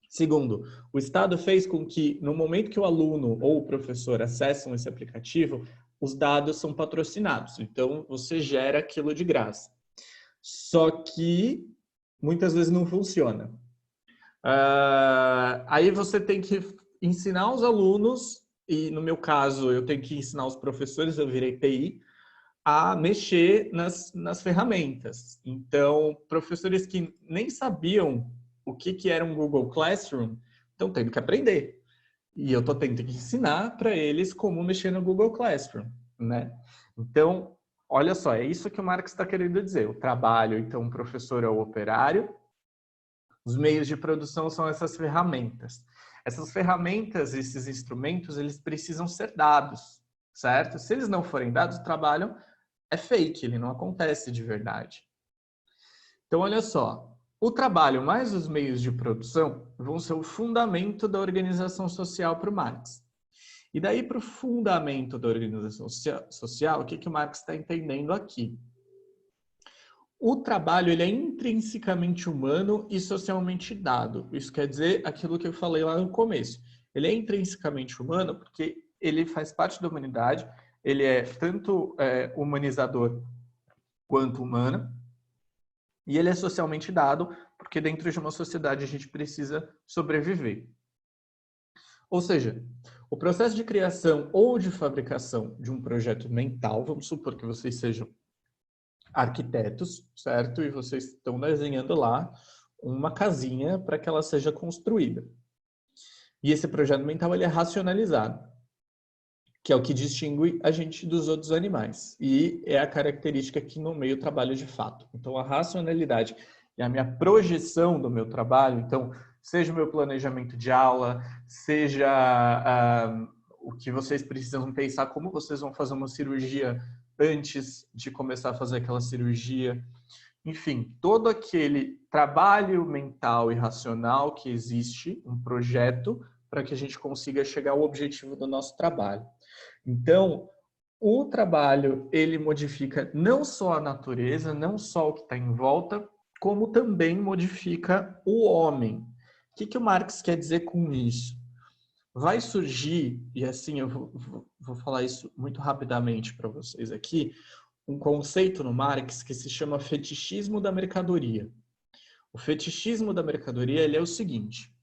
Segundo, o Estado fez com que, no momento que o aluno ou o professor acessam esse aplicativo, os dados são patrocinados. Então, você gera aquilo de graça. Só que, muitas vezes não funciona. Aí você tem que ensinar os alunos, e no meu caso, eu tenho que ensinar os professores, eu virei TI, a mexer nas ferramentas. Então, professores que nem sabiam o que era um Google Classroom, estão tendo que aprender. E eu estou tendo que ensinar para eles como mexer no Google Classroom, né? Então, olha só, é isso que o Marx está querendo dizer. O trabalho, então, o professor é o operário. Os meios de produção são essas ferramentas. Essas ferramentas, esses instrumentos, eles precisam ser dados, certo? Se eles não forem dados, o trabalho é fake, ele não acontece de verdade. Então, olha só. O trabalho mais os meios de produção vão ser o fundamento da organização social para o Marx. E daí para o fundamento da organização social, o que o Marx está entendendo aqui? O trabalho ele é intrinsecamente humano e socialmente dado. Isso quer dizer aquilo que eu falei lá no começo. Ele é intrinsecamente humano porque ele faz parte da humanidade, ele é tanto humanizador quanto humano. E ele é socialmente dado, porque dentro de uma sociedade a gente precisa sobreviver. Ou seja, o processo de criação ou de fabricação de um projeto mental, vamos supor que vocês sejam arquitetos, certo? E vocês estão desenhando lá uma casinha para que ela seja construída. E esse projeto mental ele é racionalizado, que é o que distingue a gente dos outros animais. E é a característica que nomeia o trabalho de fato. Então, a racionalidade e a minha projeção do meu trabalho, então, seja o meu planejamento de aula, seja o que vocês precisam pensar, como vocês vão fazer uma cirurgia antes de começar a fazer aquela cirurgia. Enfim, todo aquele trabalho mental e racional que existe, um projeto, para que a gente consiga chegar ao objetivo do nosso trabalho. Então, o trabalho, ele modifica não só a natureza, não só o que está em volta, como também modifica o homem. O que o Marx quer dizer com isso? Vai surgir, e assim eu vou falar isso muito rapidamente para vocês aqui, um conceito no Marx que se chama fetichismo da mercadoria. O fetichismo da mercadoria ele é o seguinte: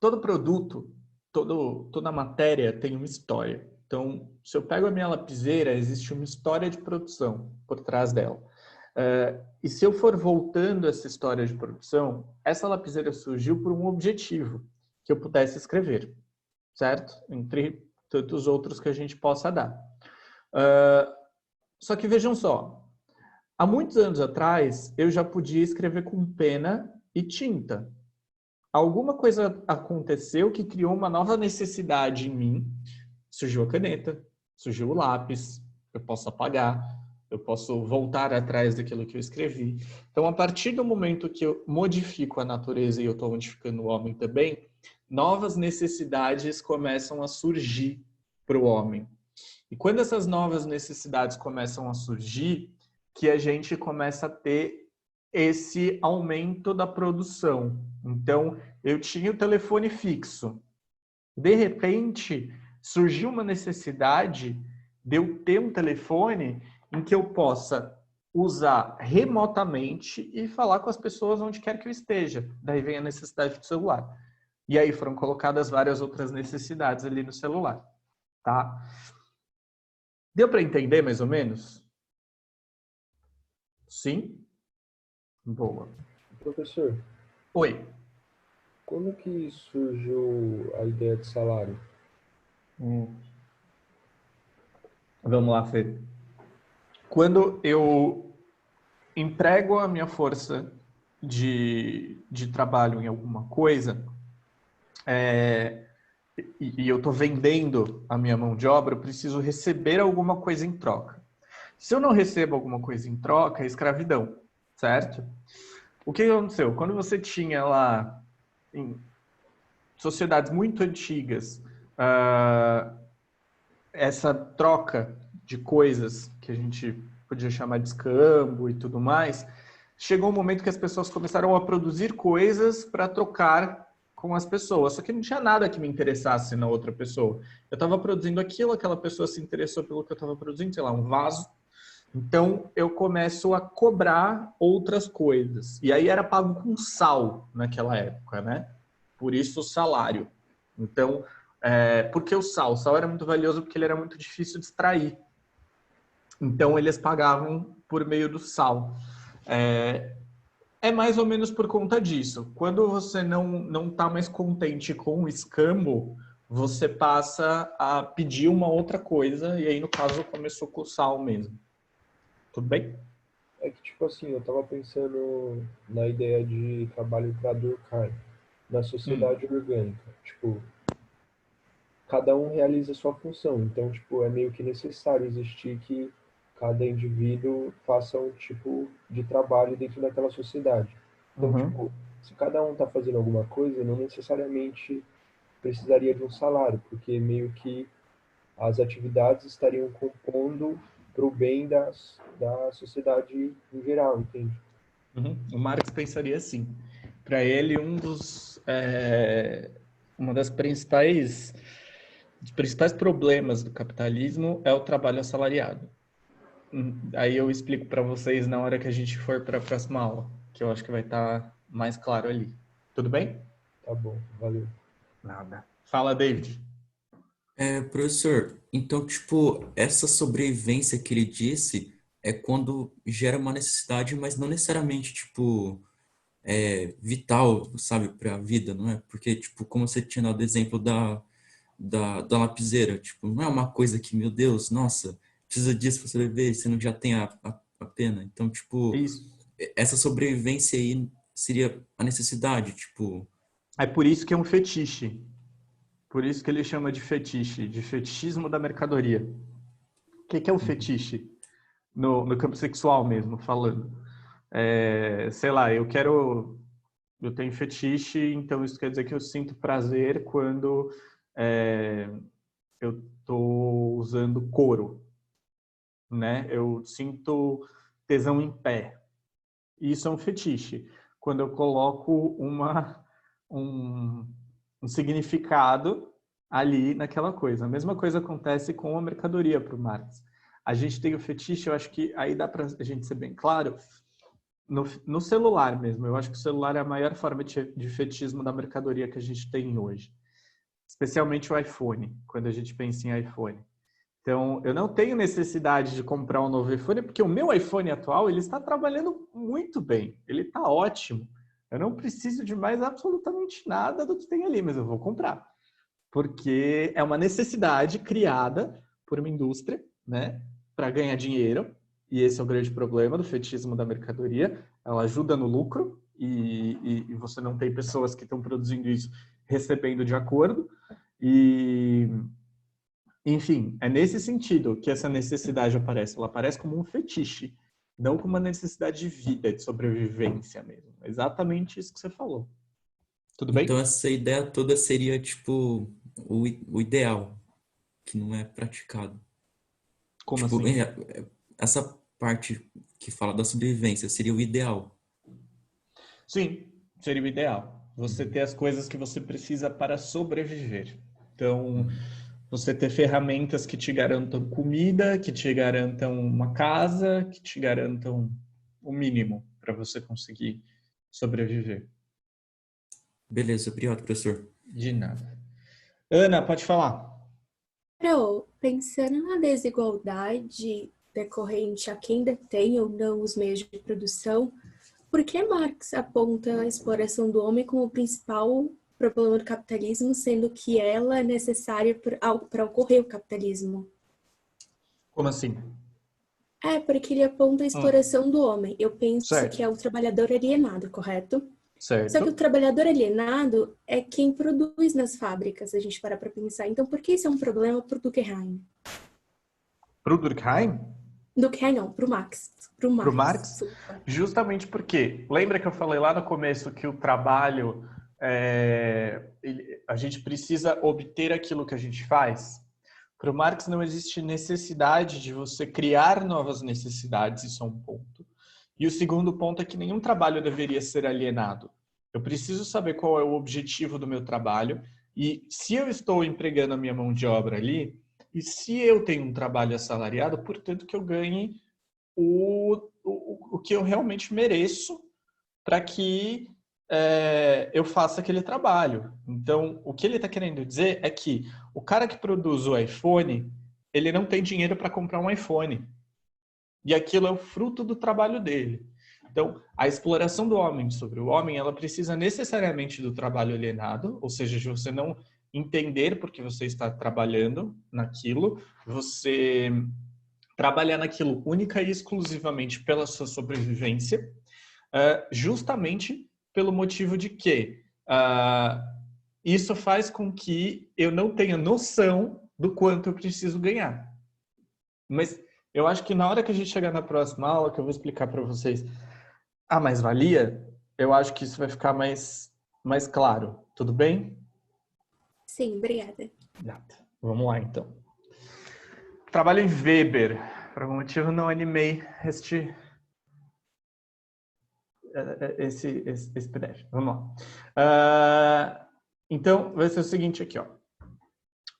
todo produto, toda matéria tem uma história. Então, se eu pego a minha lapiseira, existe uma história de produção por trás dela. E se eu for voltando essa história de produção, essa lapiseira surgiu por um objetivo, que eu pudesse escrever, certo? Entre tantos outros que a gente possa dar. Só que vejam só, há muitos anos atrás, eu já podia escrever com pena e tinta. Alguma coisa aconteceu que criou uma nova necessidade em mim. Surgiu a caneta, surgiu o lápis, eu posso apagar, eu posso voltar atrás daquilo que eu escrevi. Então, a partir do momento que eu modifico a natureza e eu estou modificando o homem também, novas necessidades começam a surgir para o homem. E quando essas novas necessidades começam a surgir, que a gente começa a ter esse aumento da produção. Então, eu tinha o telefone fixo. De repente, surgiu uma necessidade de eu ter um telefone em que eu possa usar remotamente e falar com as pessoas onde quer que eu esteja. Daí vem a necessidade do celular. E aí foram colocadas várias outras necessidades ali no celular, tá? Deu para entender mais ou menos? Sim? Boa. Professor, Oi. quando que surgiu a ideia de salário? Vamos lá, Fê. Quando eu emprego a minha força de trabalho em alguma coisa, e eu estou vendendo a minha mão de obra, eu preciso receber alguma coisa em troca. Se eu não recebo alguma coisa em troca, é escravidão, certo? O que aconteceu? Quando você tinha lá, em sociedades muito antigas, essa troca de coisas que a gente podia chamar de escambo e tudo mais, chegou um momento que as pessoas começaram a produzir coisas para trocar com as pessoas, só que não tinha nada que me interessasse na outra pessoa. Eu estava produzindo aquilo, aquela pessoa se interessou pelo que eu estava produzindo, sei lá, um vaso. Então, eu começo a cobrar outras coisas. E aí era pago com sal naquela época, né? Por isso o salário. Então, por que o sal? O sal era muito valioso porque ele era muito difícil de extrair. Então, eles pagavam por meio do sal. É mais ou menos por conta disso. Quando você não está mais contente com o escambo, você passa a pedir uma outra coisa. E aí, no caso, começou com o sal mesmo. Tudo bem? É que, tipo assim, eu tava pensando na ideia de trabalho para Durkheim, na sociedade orgânica. Tipo, cada um realiza a sua função. Então, tipo, é meio que necessário existir que cada indivíduo faça um tipo de trabalho dentro daquela sociedade. Então, tipo, se cada um tá fazendo alguma coisa, não necessariamente precisaria de um salário, porque meio que as atividades estariam compondo para o bem da sociedade em geral, entende? O Marx pensaria assim. Para ele, uma das dos principais problemas do capitalismo é o trabalho assalariado. Aí eu explico para vocês na hora que a gente for para a próxima aula, que eu acho que vai estar mais claro ali. Tudo bem? Tá bom, valeu. Nada. Fala, David. Professor, então, tipo, essa sobrevivência que ele disse é quando gera uma necessidade, mas não necessariamente, tipo, vital, sabe, para a vida, não é? Porque, tipo, como você tinha dado o exemplo da lapiseira, tipo, não é uma coisa que, meu Deus, nossa, precisa disso para sobreviver, você não já tem a pena. Então, tipo, Isso. essa sobrevivência aí seria a necessidade, tipo... É por isso que é um fetiche. Por isso que ele chama de fetiche, de fetichismo da mercadoria. O que é o fetiche? No campo sexual mesmo, falando. Sei lá, eu tenho fetiche, então isso quer dizer que eu sinto prazer quando eu estou usando couro, né? Eu sinto tesão em pé. Isso é um fetiche. Quando eu coloco um significado ali naquela coisa. A mesma coisa acontece com a mercadoria para o Marx. A gente tem o fetiche, eu acho que aí dá para a gente ser bem claro, no celular mesmo. Eu acho que o celular é a maior forma de fetichismo da mercadoria que a gente tem hoje. Especialmente o iPhone, quando a gente pensa em iPhone. Então, eu não tenho necessidade de comprar um novo iPhone, porque o meu iPhone atual, ele está trabalhando muito bem. Ele está ótimo. Eu não preciso de mais absolutamente nada do que tem ali, mas eu vou comprar. Porque é uma necessidade criada por uma indústria, né, para ganhar dinheiro. E esse é o grande problema do fetichismo da mercadoria. Ela ajuda no lucro e você não tem pessoas que estão produzindo isso recebendo de acordo. Enfim, é nesse sentido que essa necessidade aparece. Ela aparece como um fetiche, não como uma necessidade de vida, de sobrevivência mesmo. Exatamente isso que você falou. Tudo bem? Então essa ideia toda seria, tipo, o ideal, que não é praticado. Como Tipo, assim? essa parte que fala da sobrevivência seria o ideal. Sim, seria o ideal. Você ter as coisas que você precisa para sobreviver. Então, você ter ferramentas que te garantam comida, que te garantam uma casa, que te garantam o mínimo para você conseguir sobreviver. Beleza, obrigado, professor. De nada. Ana, pode falar. Carol, pensando na desigualdade decorrente a quem detém ou não os meios de produção, por que Marx aponta a exploração do homem como o principal problema do capitalismo, sendo que ela é necessária para ocorrer o capitalismo? Como assim? Porque ele aponta a exploração do homem. Eu penso Certo. que é o trabalhador alienado, correto? Certo. Só que o trabalhador alienado é quem produz nas fábricas, se a gente parar para pensar. Então, por que isso é um problema para o Durkheim? Para o Durkheim? Durkheim não, para o Marx. Para o Marx? Justamente porque, lembra que eu falei lá no começo que o trabalho, a gente precisa obter aquilo que a gente faz? Para o Marx não existe necessidade de você criar novas necessidades, isso é um ponto. E o segundo ponto é que nenhum trabalho deveria ser alienado. Eu preciso saber qual é o objetivo do meu trabalho e se eu estou empregando a minha mão de obra ali, e se eu tenho um trabalho assalariado, portanto que eu ganhe o que eu realmente mereço para que eu faça aquele trabalho. Então, o que ele está querendo dizer é que o cara que produz o iPhone, ele não tem dinheiro para comprar um iPhone. E aquilo é o fruto do trabalho dele. Então, a exploração do homem sobre o homem, ela precisa necessariamente do trabalho alienado, ou seja, de você não entender porque você está trabalhando naquilo, você trabalhar naquilo única e exclusivamente pela sua sobrevivência, justamente pelo motivo de que isso faz com que eu não tenha noção do quanto eu preciso ganhar. Mas eu acho que na hora que a gente chegar na próxima aula, que eu vou explicar para vocês a mais-valia, eu acho que isso vai ficar mais claro. Tudo bem? Sim, obrigada. Vamos lá, então. Trabalho em Weber. Por algum motivo não animei esse PDF. Vamos lá. Então, vai ser o seguinte aqui, ó.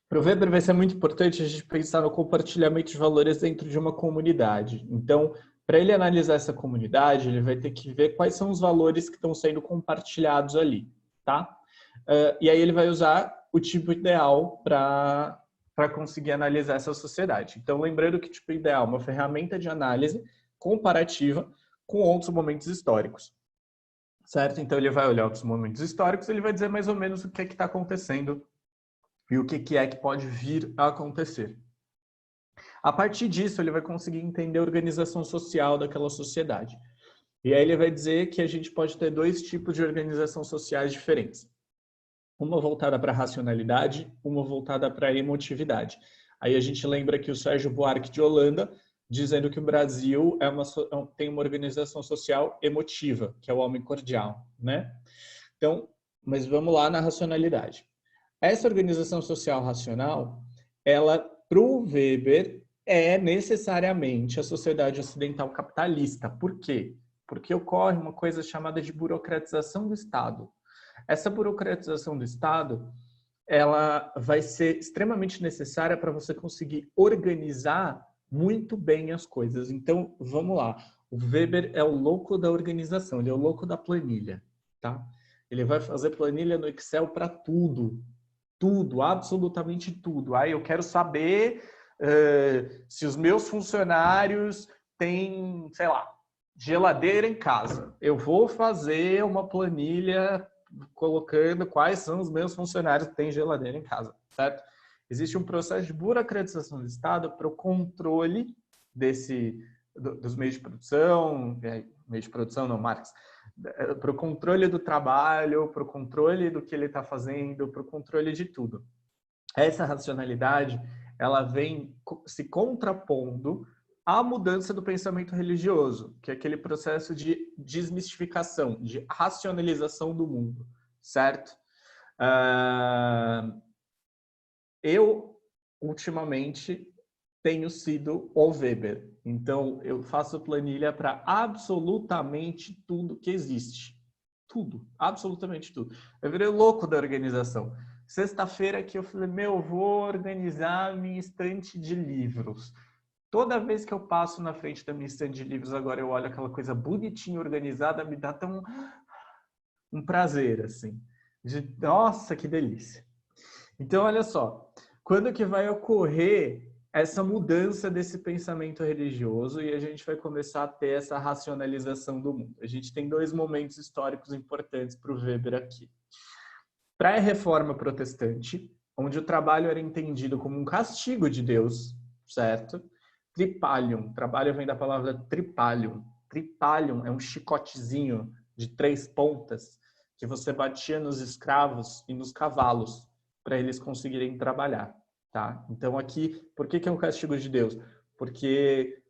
Para o Weber vai ser muito importante a gente pensar no compartilhamento de valores dentro de uma comunidade. Então, para ele analisar essa comunidade, ele vai ter que ver quais são os valores que estão sendo compartilhados ali, tá? E aí ele vai usar o tipo ideal para conseguir analisar essa sociedade. Então, lembrando que tipo ideal é uma ferramenta de análise comparativa com outros momentos históricos, certo? Então, ele vai olhar outros momentos históricos, ele vai dizer mais ou menos o que é que está acontecendo e o que é que pode vir a acontecer. A partir disso, ele vai conseguir entender a organização social daquela sociedade. E aí ele vai dizer que a gente pode ter dois tipos de organização sociais diferentes. Uma voltada para a racionalidade, uma voltada para a emotividade. Aí a gente lembra que o Sérgio Buarque de Holanda, dizendo que o Brasil tem uma organização social emotiva, que é o homem cordial, né? Então, mas vamos lá na racionalidade. Essa organização social racional, ela, para o Weber, é necessariamente a sociedade ocidental capitalista. Por quê? Porque ocorre uma coisa chamada de burocratização do Estado. Essa burocratização do Estado, ela vai ser extremamente necessária para você conseguir organizar muito bem as coisas. Então, vamos lá. O Weber é o louco da organização, ele é o louco da planilha, tá? Ele vai fazer planilha no Excel para tudo. Tudo, absolutamente tudo. Aí eu quero saber se os meus funcionários têm, sei lá, geladeira em casa. Eu vou fazer uma planilha colocando quais são os meus funcionários que têm geladeira em casa, certo? Existe um processo de burocratização do Estado para o controle dos meios de produção, Marx, para o controle do trabalho, para o controle do que ele está fazendo, para o controle de tudo. Essa racionalidade, ela vem se contrapondo à mudança do pensamento religioso, que é aquele processo de desmistificação, de racionalização do mundo, certo? Eu, ultimamente, tenho sido o Weber. Então, eu faço planilha para absolutamente tudo que existe. Tudo, absolutamente tudo. Eu virei louco da organização. Sexta-feira que eu falei, vou organizar a minha estante de livros. Toda vez que eu passo na frente da minha estante de livros, agora eu olho aquela coisa bonitinha, organizada, me dá tão um prazer, assim. Nossa, que delícia. Então, olha só. Quando que vai ocorrer essa mudança desse pensamento religioso e a gente vai começar a ter essa racionalização do mundo. A gente tem 2 momentos históricos importantes para o Weber aqui. Pré-reforma protestante, onde o trabalho era entendido como um castigo de Deus, certo? Tripalium, trabalho vem da palavra tripalium. Tripalium é um chicotezinho de 3 pontas que você batia nos escravos e nos cavalos para eles conseguirem trabalhar, tá? Então aqui, por que é um castigo de Deus? Porque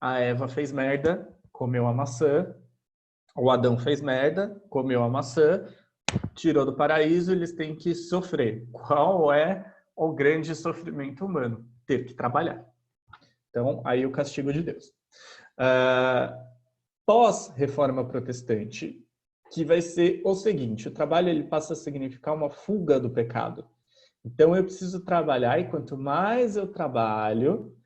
a Eva fez merda, comeu a maçã, o Adão fez merda, comeu a maçã, tirou do paraíso, eles têm que sofrer. Qual é o grande sofrimento humano? Ter que trabalhar. Então, aí o castigo de Deus. Pós-reforma protestante, que vai ser o seguinte, o trabalho ele passa a significar uma fuga do pecado. Então, eu preciso trabalhar e quanto mais eu trabalho,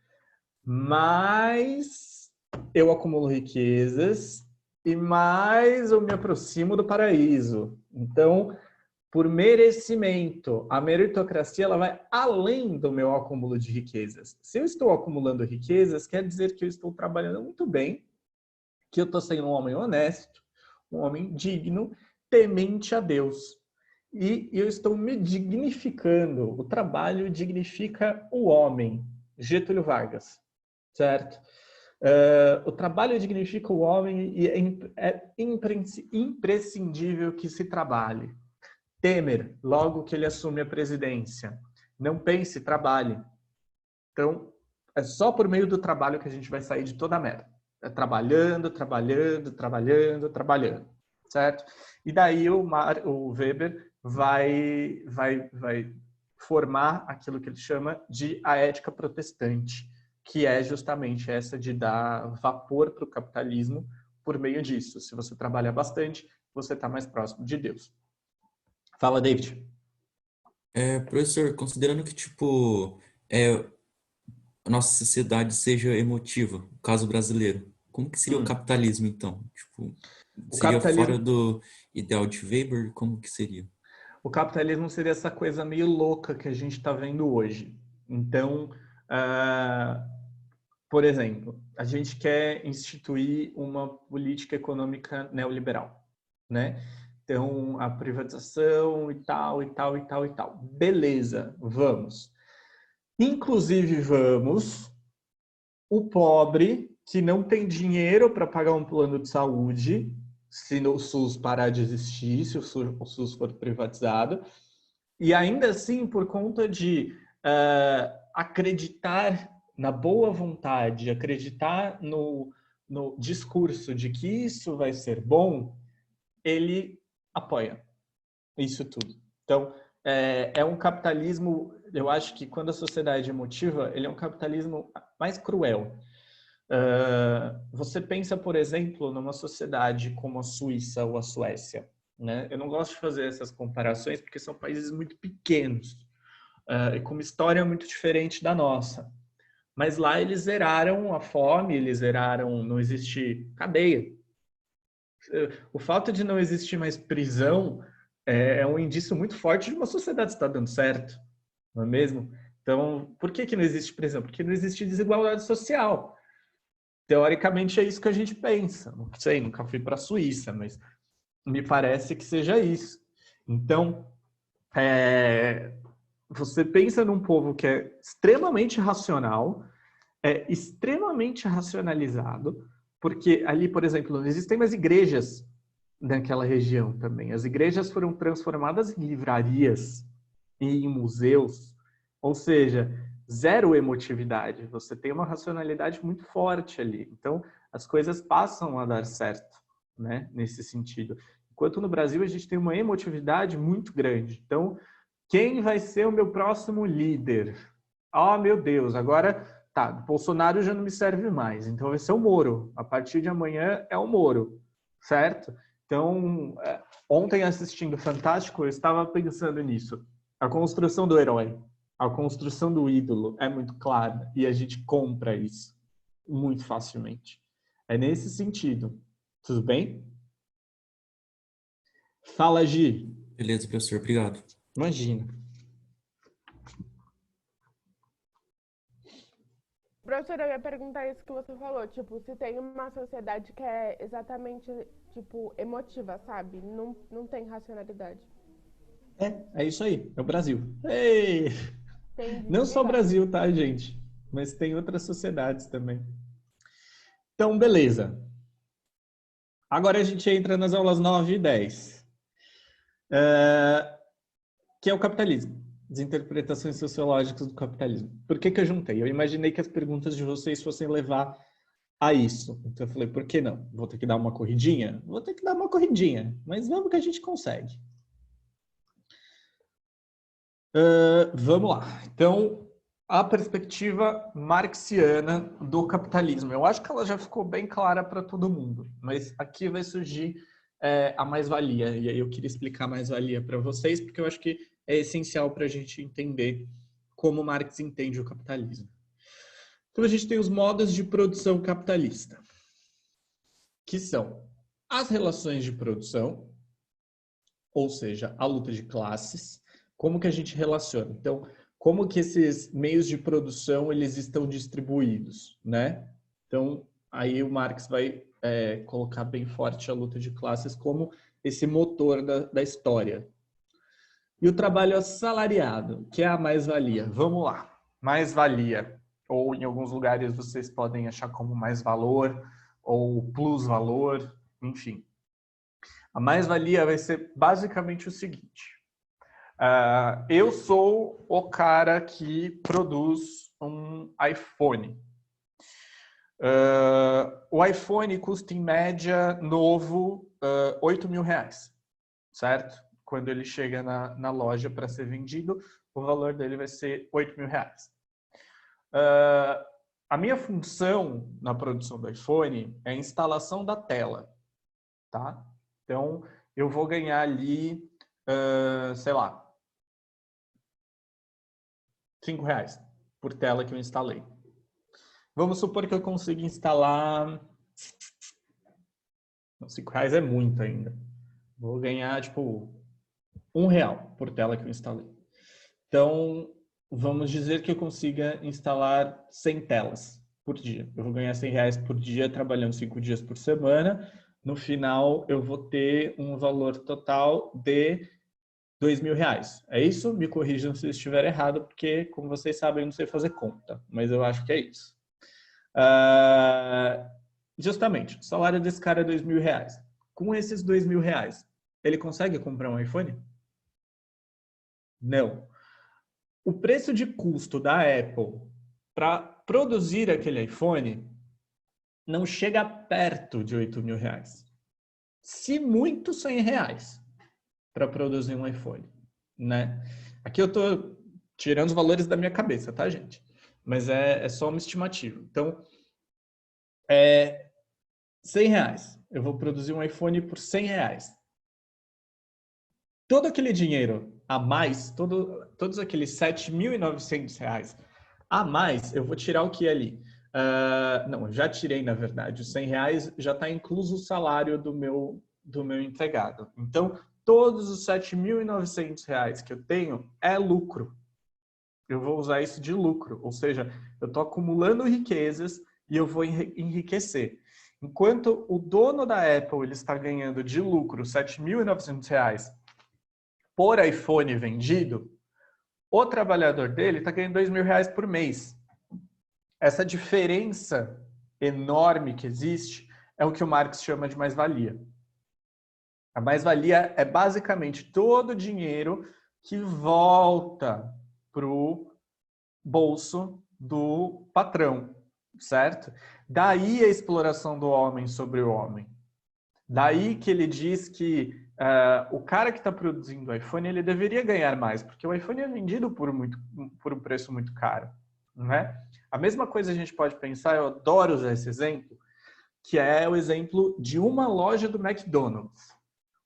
mais eu acumulo riquezas e mais eu me aproximo do paraíso. Então, por merecimento, a meritocracia ela vai além do meu acúmulo de riquezas. Se eu estou acumulando riquezas, quer dizer que eu estou trabalhando muito bem, que eu estou sendo um homem honesto, um homem digno, temente a Deus. E eu estou me dignificando. O trabalho dignifica o homem. Getúlio Vargas, certo? O trabalho dignifica o homem e é imprescindível que se trabalhe. Temer, logo que ele assume a presidência, não pense, trabalhe. Então, é só por meio do trabalho que a gente vai sair de toda a merda. É trabalhando, trabalhando, trabalhando, trabalhando, certo? E daí o Weber vai formar aquilo que ele chama de a ética protestante, que é justamente essa de dar vapor para o capitalismo por meio disso. Se você trabalha bastante, você está mais próximo de Deus. Fala, David. Professor, considerando que, a nossa sociedade seja emotiva, o caso brasileiro, como que seria o capitalismo, então? Seria fora do ideal de Weber? Como que seria? O capitalismo seria essa coisa meio louca que a gente está vendo hoje. Então, por exemplo, a gente quer instituir uma política econômica neoliberal, né? Então, a privatização e tal, e tal, e tal, e tal. Beleza, vamos. Inclusive, vamos, o pobre que não tem dinheiro para pagar um plano de saúde, se o SUS parar de existir, se o SUS for privatizado, e ainda assim, por conta de acreditar na boa vontade, acreditar no discurso de que isso vai ser bom, ele apoia isso tudo. Então, é um capitalismo, eu acho que quando a sociedade é emotiva, ele é um capitalismo mais cruel. Você pensa, por exemplo, numa sociedade como a Suíça ou a Suécia, né? Eu não gosto de fazer essas comparações porque são países muito pequenos e com uma história muito diferente da nossa. Mas lá eles zeraram a fome, eles zeraram, não existe cadeia. O fato de não existir mais prisão é um indício muito forte de uma sociedade estar dando certo, não é mesmo? Então, por que não existe prisão? Porque não existe desigualdade social. Teoricamente é isso que a gente pensa. Não sei, nunca fui para a Suíça, mas me parece que seja isso. Então, você pensa num povo que é extremamente racional, é extremamente racionalizado, porque ali, por exemplo, não existem mais igrejas naquela região também. As igrejas foram transformadas em livrarias e em museus, ou seja, zero emotividade. Você tem uma racionalidade muito forte ali. Então, as coisas passam a dar certo, né, nesse sentido. Enquanto no Brasil a gente tem uma emotividade muito grande. Então, quem vai ser o meu próximo líder? Oh, meu Deus, agora tá, Bolsonaro já não me serve mais, então vai ser o Moro. A partir de amanhã é o Moro, certo? Então, ontem assistindo Fantástico, eu estava pensando nisso. A construção do herói, a construção do ídolo é muito clara e a gente compra isso muito facilmente. É nesse sentido. Tudo bem? Fala, Gi. Beleza, professor. Obrigado. Imagina. Professora, eu ia perguntar isso que você falou, tipo, se tem uma sociedade que é exatamente, tipo, emotiva, sabe? Não tem racionalidade. É isso aí, é o Brasil. Ei! Entendi, Não só o obrigada. Brasil, tá, gente? Mas tem outras sociedades também. Então, beleza. Agora a gente entra nas aulas 9 e 10, que é o capitalismo. As interpretações sociológicas do capitalismo. Por que eu juntei? Eu imaginei que as perguntas de vocês fossem levar a isso. Então eu falei, por que não? Vou ter que dar uma corridinha? Vou ter que dar uma corridinha, mas vamos que a gente consegue. Vamos lá. Então, a perspectiva marxiana do capitalismo. Eu acho que ela já ficou bem clara para todo mundo, mas aqui vai surgir a mais-valia. E aí eu queria explicar a mais-valia para vocês, porque eu acho que é essencial para a gente entender como Marx entende o capitalismo. Então, a gente tem os modos de produção capitalista, que são as relações de produção, ou seja, a luta de classes, como que a gente relaciona. Então, como que esses meios de produção eles estão distribuídos, né? Então, aí o Marx vai colocar bem forte a luta de classes como esse motor da história. E o trabalho assalariado, que é a mais-valia. Vamos lá. Mais-valia, ou em alguns lugares vocês podem achar como mais-valor, ou plus-valor, enfim. A mais-valia vai ser basicamente o seguinte. Eu sou o cara que produz um iPhone. O iPhone custa, em média, novo, R$8.000, certo? Quando ele chega na loja para ser vendido, o valor dele vai ser R$8.000. A minha função na produção do iPhone é a instalação da tela, tá? Então, eu vou ganhar ali, sei lá, R$5 por tela que eu instalei. Vamos supor que eu consiga instalar... R$5 é muito ainda. Vou ganhar, tipo, R$1 por tela que eu instalei. Então, vamos dizer que eu consiga instalar 100 telas por dia. Eu vou ganhar R$100 por dia, trabalhando 5 dias por semana. No final, eu vou ter um valor total de R$2.000. É isso? Me corrijam se estiver errado, porque, como vocês sabem, eu não sei fazer conta. Mas eu acho que é isso. Justamente, o salário desse cara é R$2.000. Com esses R$2.000, ele consegue comprar um iPhone? Não. O preço de custo da Apple para produzir aquele iPhone não chega perto de R$8.000. Se muito, R$100 para produzir um iPhone, né? Aqui eu estou tirando os valores da minha cabeça, tá, gente? Mas é só uma estimativa. Então, R$100. Eu vou produzir um iPhone por R$100. Todo aquele dinheiro a mais, todos aqueles R$7.900 a mais, eu vou tirar o que ali? Não, eu já tirei, na verdade. Os R$100 já está incluso o salário do meu empregado. Então, todos os R$7.900 que eu tenho é lucro. Eu vou usar isso de lucro. Ou seja, eu estou acumulando riquezas e eu vou enriquecer. Enquanto o dono da Apple ele está ganhando de lucro R$7.900 por iPhone vendido, o trabalhador dele está ganhando R$2.000 por mês. Essa diferença enorme que existe é o que o Marx chama de mais-valia. A mais-valia é basicamente todo o dinheiro que volta para o bolso do patrão, certo? Daí a exploração do homem sobre o homem. Daí que ele diz que o cara que está produzindo o iPhone ele deveria ganhar mais, porque o iPhone é vendido por um preço muito caro, né? A mesma coisa a gente pode pensar, eu adoro usar esse exemplo, que é o exemplo de uma loja do McDonald's.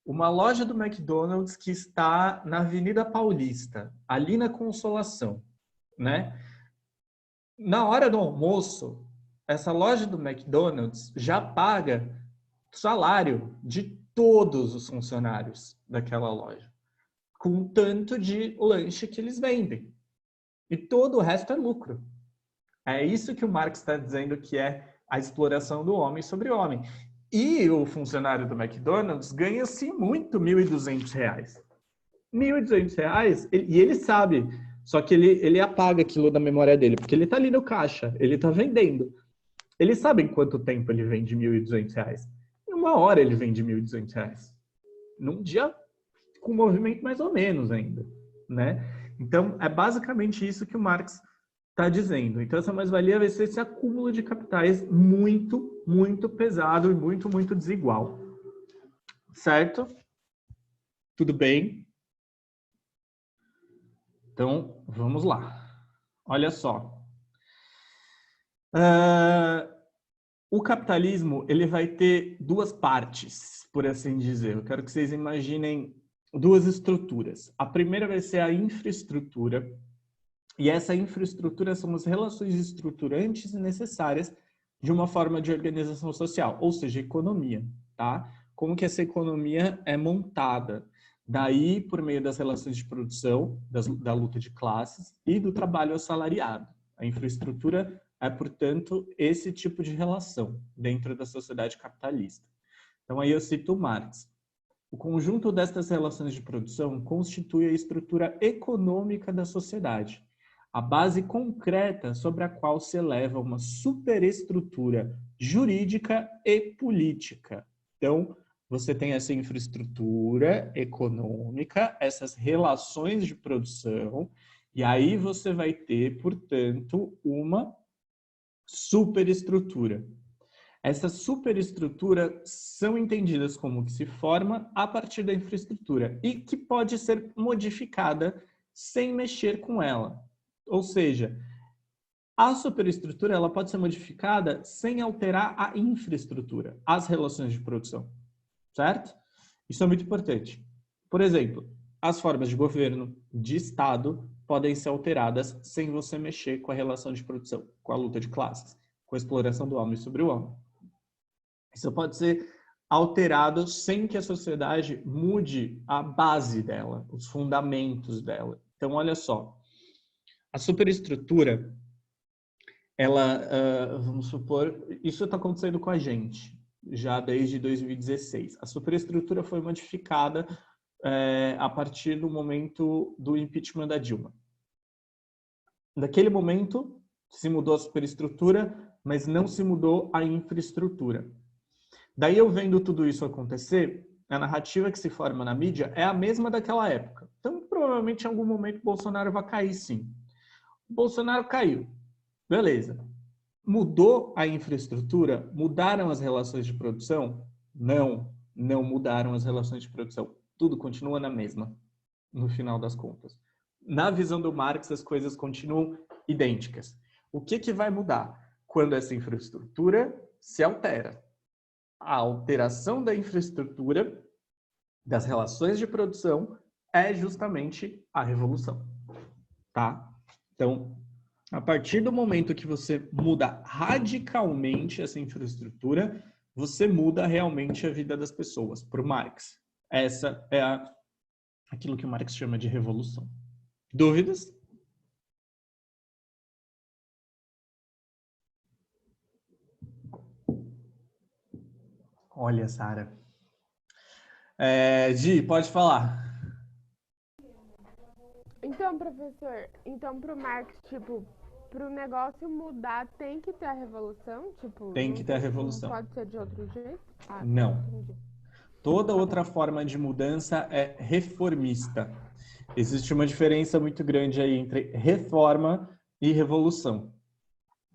Uma loja do McDonald's que está na Avenida Paulista, ali na Consolação, né? Na hora do almoço, essa loja do McDonald's já paga salário de todos os funcionários daquela loja, com o tanto de lanche que eles vendem. E todo o resto é lucro. É isso que o Marx está dizendo que é a exploração do homem sobre o homem. E o funcionário do McDonald's ganha-se muito R$ 1.200. R$ 1.200, e ele sabe, só que ele apaga aquilo da memória dele, porque ele está ali no caixa, ele está vendendo. Ele sabe em quanto tempo ele vende R$ 1.200. Em 1 hora ele vende R$ 1.200. Num dia com movimento mais ou menos ainda, né? Então, é basicamente isso que o Marx está dizendo. Então, essa mais-valia vai ser esse acúmulo de capitais muito, muito pesado e muito, muito desigual. Certo? Tudo bem? Então, vamos lá. Olha só. O capitalismo, ele vai ter duas partes, por assim dizer. Eu quero que vocês imaginem duas estruturas. A primeira vai ser a infraestrutura, e essa infraestrutura são as relações estruturantes e necessárias de uma forma de organização social, ou seja, economia, tá? Como que essa economia é montada? Daí, por meio das relações de produção, da luta de classes e do trabalho assalariado. A infraestrutura é, portanto, esse tipo de relação dentro da sociedade capitalista. Então, aí eu cito Marx. O conjunto destas relações de produção constitui a estrutura econômica da sociedade, a base concreta sobre a qual se eleva uma superestrutura jurídica e política. Então, você tem essa infraestrutura econômica, essas relações de produção, e aí você vai ter, portanto, uma superestrutura. Essas superestruturas são entendidas como que se forma a partir da infraestrutura e que pode ser modificada sem mexer com ela. Ou seja, a superestrutura ela pode ser modificada sem alterar a infraestrutura, as relações de produção, certo? Isso é muito importante. Por exemplo, as formas de governo, de Estado, podem ser alteradas sem você mexer com a relação de produção, com a luta de classes, com a exploração do homem sobre o homem. Isso pode ser alterado sem que a sociedade mude a base dela, os fundamentos dela. Então, olha só. A superestrutura, ela, vamos supor, isso está acontecendo com a gente, já desde 2016. A superestrutura foi modificada a partir do momento do impeachment da Dilma. Naquele momento, se mudou a superestrutura, mas não se mudou a infraestrutura. Daí eu vendo tudo isso acontecer, a narrativa que se forma na mídia é a mesma daquela época. Então, provavelmente, em algum momento, o Bolsonaro vai cair, sim. O Bolsonaro caiu. Beleza. Mudou a infraestrutura? Mudaram as relações de produção? Não, não mudaram as relações de produção. Tudo continua na mesma, no final das contas. Na visão do Marx, as coisas continuam idênticas. O que vai mudar? Quando essa infraestrutura se altera. A alteração da infraestrutura, das relações de produção, é justamente a revolução. Tá? Então, a partir do momento que você muda radicalmente essa infraestrutura, você muda realmente a vida das pessoas, para o Marx. Essa é aquilo que o Marx chama de revolução. Dúvidas? Olha, Sara. Gi, pode falar. Então, professor, para o Marx, tipo, para o negócio mudar, tem que ter a revolução? Tipo, tem que ter a revolução. Não pode ser de outro jeito? Não. Entendi. Toda outra forma de mudança é reformista. Existe uma diferença muito grande aí entre reforma e revolução.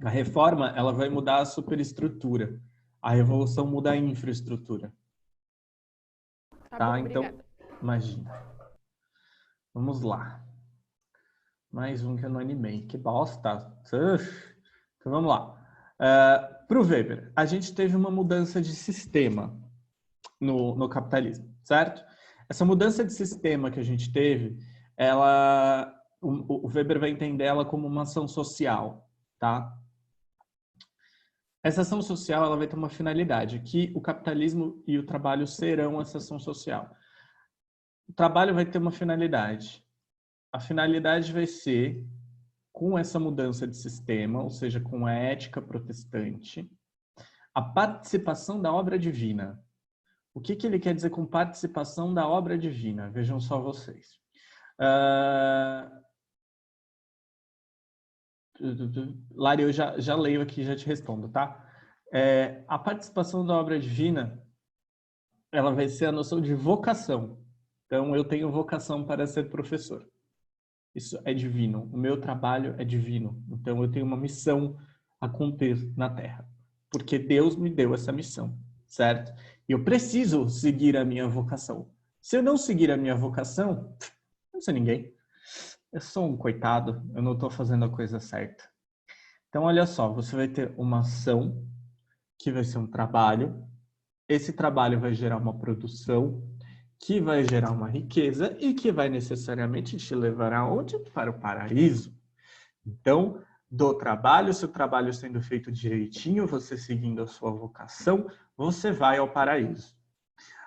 A reforma, ela vai mudar a superestrutura. A revolução muda a infraestrutura. Tá? Bom, então, obrigada. Imagina. Vamos lá. Mais um que eu não animei. Que bosta. Então, vamos lá. Para o Weber, a gente teve uma mudança de sistema no capitalismo, certo? Essa mudança de sistema que a gente teve, o Weber vai entender ela como uma ação social, tá? Essa ação social ela vai ter uma finalidade, que o capitalismo e o trabalho serão essa ação social. O trabalho vai ter uma finalidade. A finalidade vai ser com essa mudança de sistema, ou seja, com a ética protestante, a participação da obra divina. O que ele quer dizer com participação da obra divina? Vejam só vocês. Lari, eu já leio aqui e já te respondo, tá? A participação da obra divina, ela vai ser a noção de vocação. Então, eu tenho vocação para ser professor. Isso é divino. O meu trabalho é divino. Então, eu tenho uma missão a cumprir na Terra. Porque Deus me deu essa missão, certo? E eu preciso seguir a minha vocação. Se eu não seguir a minha vocação, eu não sou ninguém. Eu sou um coitado. Eu não estou fazendo a coisa certa. Então, olha só. Você vai ter uma ação, que vai ser um trabalho. Esse trabalho vai gerar uma produção, que vai gerar uma riqueza e que vai necessariamente te levar aonde? Para o paraíso. Então, do trabalho, se o trabalho sendo feito direitinho, você seguindo a sua vocação, você vai ao paraíso.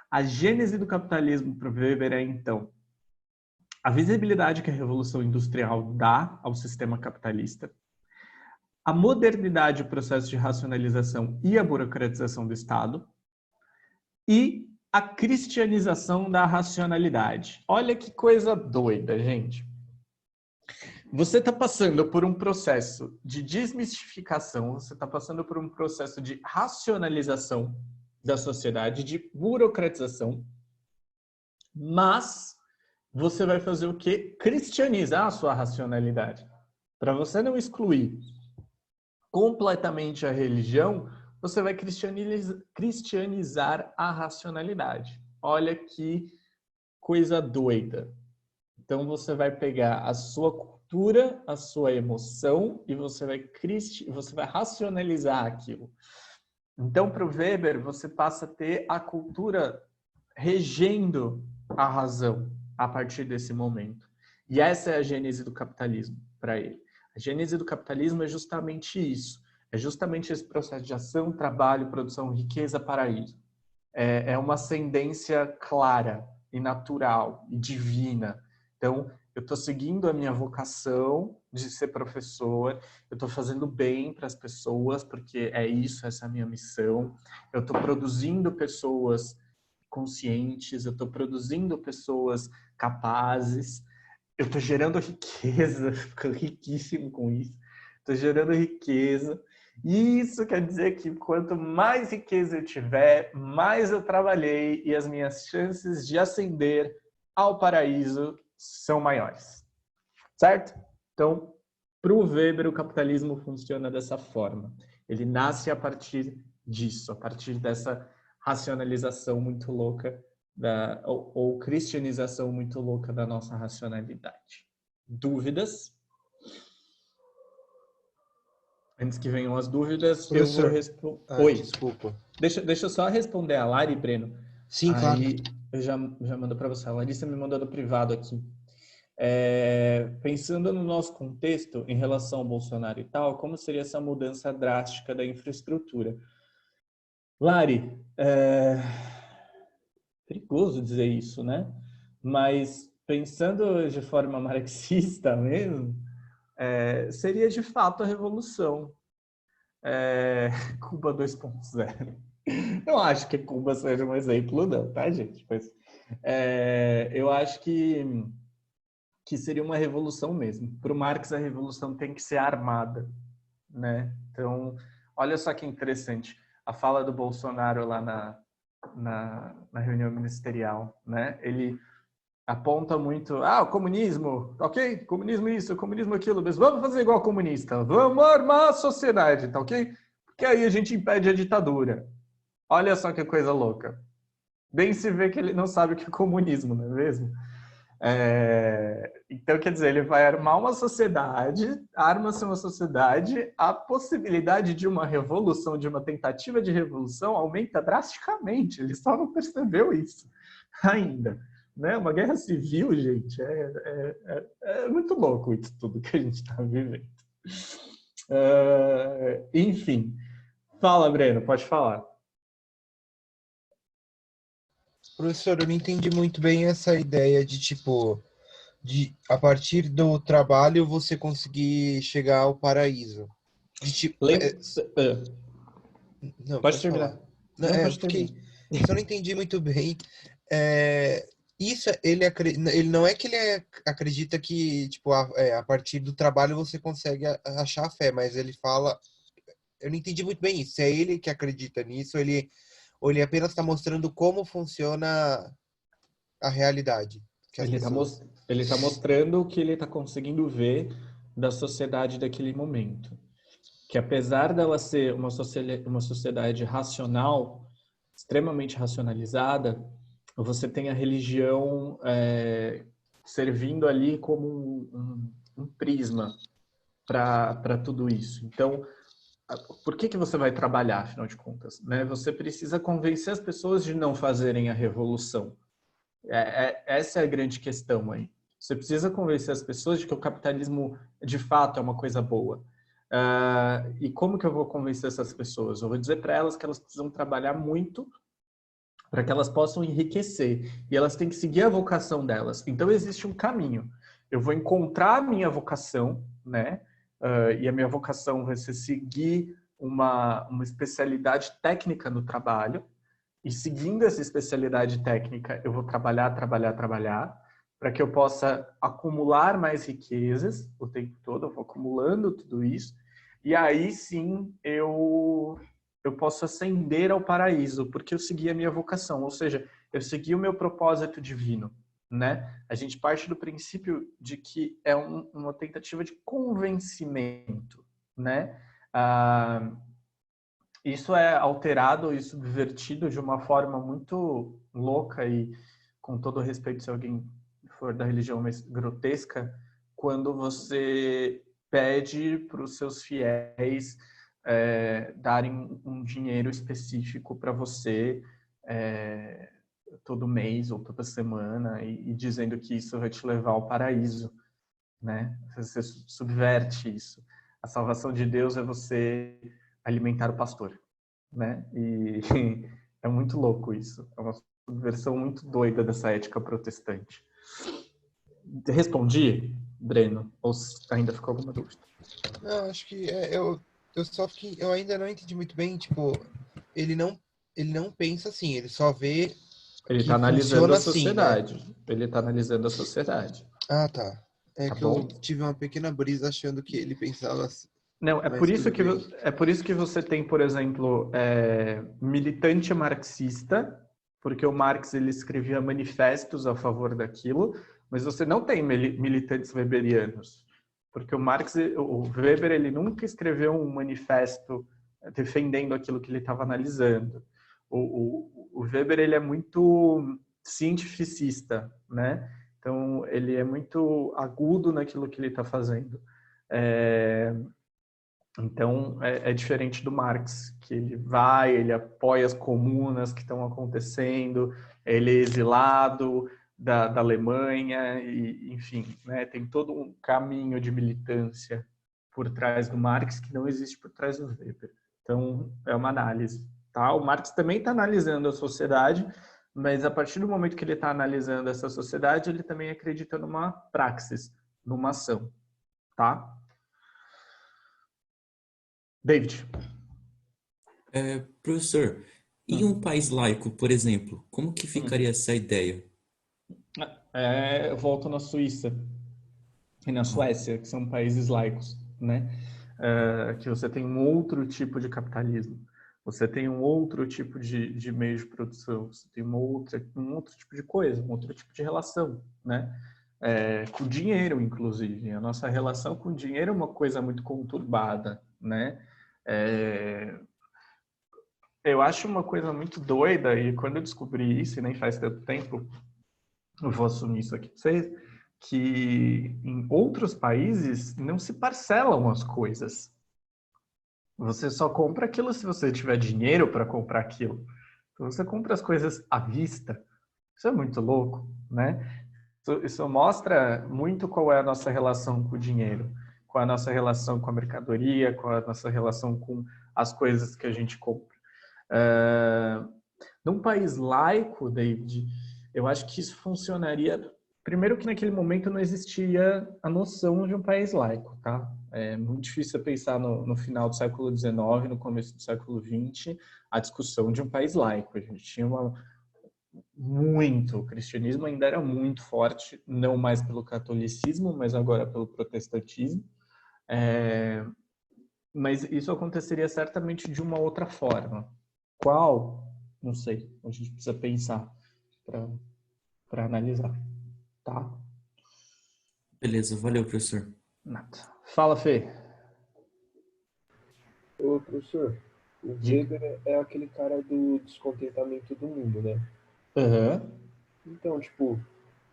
A gênese do capitalismo para Weber é, então, a visibilidade que a Revolução Industrial dá ao sistema capitalista, a modernidade, o processo de racionalização e a burocratização do Estado, e a cristianização da racionalidade. Olha que coisa doida, gente. Você está passando por um processo de desmistificação, você está passando por um processo de racionalização da sociedade, de burocratização, mas você vai fazer o quê? Cristianizar a sua racionalidade. Para você não excluir completamente a religião, você vai cristianizar a racionalidade. Olha que coisa doida. Então, você vai pegar a sua cultura, a sua emoção, e você vai racionalizar aquilo. Então, para o Weber, você passa a ter a cultura regendo a razão a partir desse momento. E essa é a gênese do capitalismo para ele. A gênese do capitalismo é justamente isso. É justamente esse processo de ação, trabalho, produção, riqueza, paraíso. É uma ascendência clara e natural e divina. Então, eu estou seguindo a minha vocação de ser professor, eu estou fazendo bem para as pessoas, porque é isso, essa é a minha missão. Eu estou produzindo pessoas conscientes, eu estou produzindo pessoas capazes, eu estou gerando riqueza, fico riquíssimo com isso. Estou gerando riqueza. E isso quer dizer que quanto mais riqueza eu tiver, mais eu trabalhei e as minhas chances de ascender ao paraíso são maiores. Certo? Então, para o Weber, o capitalismo funciona dessa forma. Ele nasce a partir disso, a partir dessa racionalização muito louca, ou cristianização muito louca da nossa racionalidade. Dúvidas? Antes que venham as dúvidas, professor, eu vou responder. Oi. Desculpa. Deixa eu só responder a Lari, Breno. Sim, claro. Aí eu já mando para você. A Larissa me mandou no privado aqui. Pensando no nosso contexto, em relação ao Bolsonaro e tal, como seria essa mudança drástica da infraestrutura? Lari, perigoso dizer isso, né? Mas pensando de forma marxista mesmo, seria de fato a revolução. Cuba 2.0. Não acho que Cuba seja um exemplo, não, tá, gente? Mas, eu acho que seria uma revolução mesmo. Para o Marx, a revolução tem que ser armada, né? Então, olha só que interessante. A fala do Bolsonaro lá na reunião ministerial, né? Ele aponta muito, o comunismo, ok? Comunismo isso, comunismo aquilo, mas vamos fazer igual comunista, vamos armar a sociedade, tá ok? Porque aí a gente impede a ditadura. Olha só que coisa louca. Bem se vê que ele não sabe o que é comunismo, não é mesmo? Então, quer dizer, ele vai armar uma sociedade, arma-se uma sociedade, a possibilidade de uma revolução, de uma tentativa de revolução aumenta drasticamente, ele só não percebeu isso ainda. Né? Uma guerra civil, gente, é muito louco isso tudo que a gente está vivendo. Enfim, fala, Breno, pode falar. Professor, eu não entendi muito bem essa ideia de, tipo, de a partir do trabalho você conseguir chegar ao paraíso. De tipo, não, Pode pode terminar. falar. Não, Não, eu pode fiquei, terminar. eu só não entendi muito bem. Isso ele não é que acredita que tipo a partir do trabalho você consegue achar a fé, mas ele fala, eu não entendi muito bem isso. Se é ele que acredita nisso, ou ele apenas está mostrando como funciona a realidade que as pessoas. Ele tá mostrando o que ele está conseguindo ver da sociedade daquele momento. Que apesar dela ser uma sociedade racional, extremamente racionalizada, você tem a religião servindo ali como um prisma para tudo isso. Então, por que você vai trabalhar, afinal de contas? Né? Você precisa convencer as pessoas de não fazerem a revolução. Essa é a grande questão aí. Você precisa convencer as pessoas de que o capitalismo, de fato, é uma coisa boa. E como que eu vou convencer essas pessoas? Eu vou dizer para elas que elas precisam trabalhar muito para que elas possam enriquecer. E elas têm que seguir a vocação delas. Então, existe um caminho. Eu vou encontrar a minha vocação, né? E a minha vocação vai ser seguir uma especialidade técnica no trabalho. E seguindo essa especialidade técnica, eu vou trabalhar, para que eu possa acumular mais riquezas o tempo todo, eu vou acumulando tudo isso, e aí sim eu posso ascender ao paraíso, porque eu segui a minha vocação, ou seja, eu segui o meu propósito divino, né? A gente parte do princípio de que é uma tentativa de convencimento, né? Isso é alterado e subvertido de uma forma muito louca e, com todo respeito, se alguém for da religião mais grotesca, quando você pede para os seus fiéis darem um dinheiro específico para você todo mês ou toda semana e dizendo que isso vai te levar ao paraíso, né? Você subverte isso. A salvação de Deus é você alimentar o pastor, né? E é muito louco isso. É uma versão muito doida dessa ética protestante. Respondi, Breno? Ou ainda ficou alguma dúvida? Não, acho que eu ainda não entendi muito bem, tipo, ele não pensa assim, ele só vê Ele que está analisando funciona a assim, né? sociedade. Ele está analisando a sociedade. Ah, tá. Tá Que bom? eu tive uma pequena brisa achando que ele pensava assim. Não, Mas tudo bem. é por isso que você tem, por exemplo, militante marxista, porque o Marx ele escrevia manifestos a favor daquilo, mas você não tem militantes weberianos, porque o Weber ele nunca escreveu um manifesto defendendo aquilo que ele estava analisando. O Weber ele é muito cientificista, né? Então ele é muito agudo naquilo que ele está fazendo. Então, é diferente do Marx, que ele apoia as comunas que estão acontecendo, ele é exilado da Alemanha, e, enfim, né, tem todo um caminho de militância por trás do Marx que não existe por trás do Weber. Então, é uma análise. Tá? O Marx também está analisando a sociedade, mas a partir do momento que ele está analisando essa sociedade, ele também acredita numa praxis, numa ação. Tá? David. Professor, em um país laico, por exemplo, como que ficaria essa ideia? Eu volto na Suíça e na Suécia, que são países laicos, né? Que você tem um outro tipo de capitalismo, você tem um outro tipo de meio de produção, você tem um outro tipo de coisa, um outro tipo de relação, né? Com dinheiro, inclusive. A nossa relação com o dinheiro é uma coisa muito conturbada, né? Eu acho uma coisa muito doida, e quando eu descobri isso, e nem faz tanto tempo, eu vou assumir isso aqui para vocês, que em outros países não se parcelam as coisas. Você só compra aquilo se você tiver dinheiro para comprar aquilo. Então você compra as coisas à vista. Isso é muito louco, né? Isso mostra muito qual é a nossa relação com o dinheiro, qual é a nossa relação com a mercadoria, qual é a nossa relação com as coisas que a gente compra. Num país laico, David, eu acho que isso funcionaria Primeiro que naquele momento não existia a noção de um país laico, tá? É muito difícil pensar no final do século XIX, no começo do século XX, a discussão de um país laico. A gente tinha o cristianismo ainda era muito forte, não mais pelo catolicismo, mas agora pelo protestantismo. Mas isso aconteceria certamente de uma outra forma. Qual? Não sei. A gente precisa pensar para analisar. Tá? Beleza, valeu, professor. Nada. Fala, Fê. Ô, professor, o Weber é aquele cara do descontentamento do mundo, né? Aham. Então, tipo,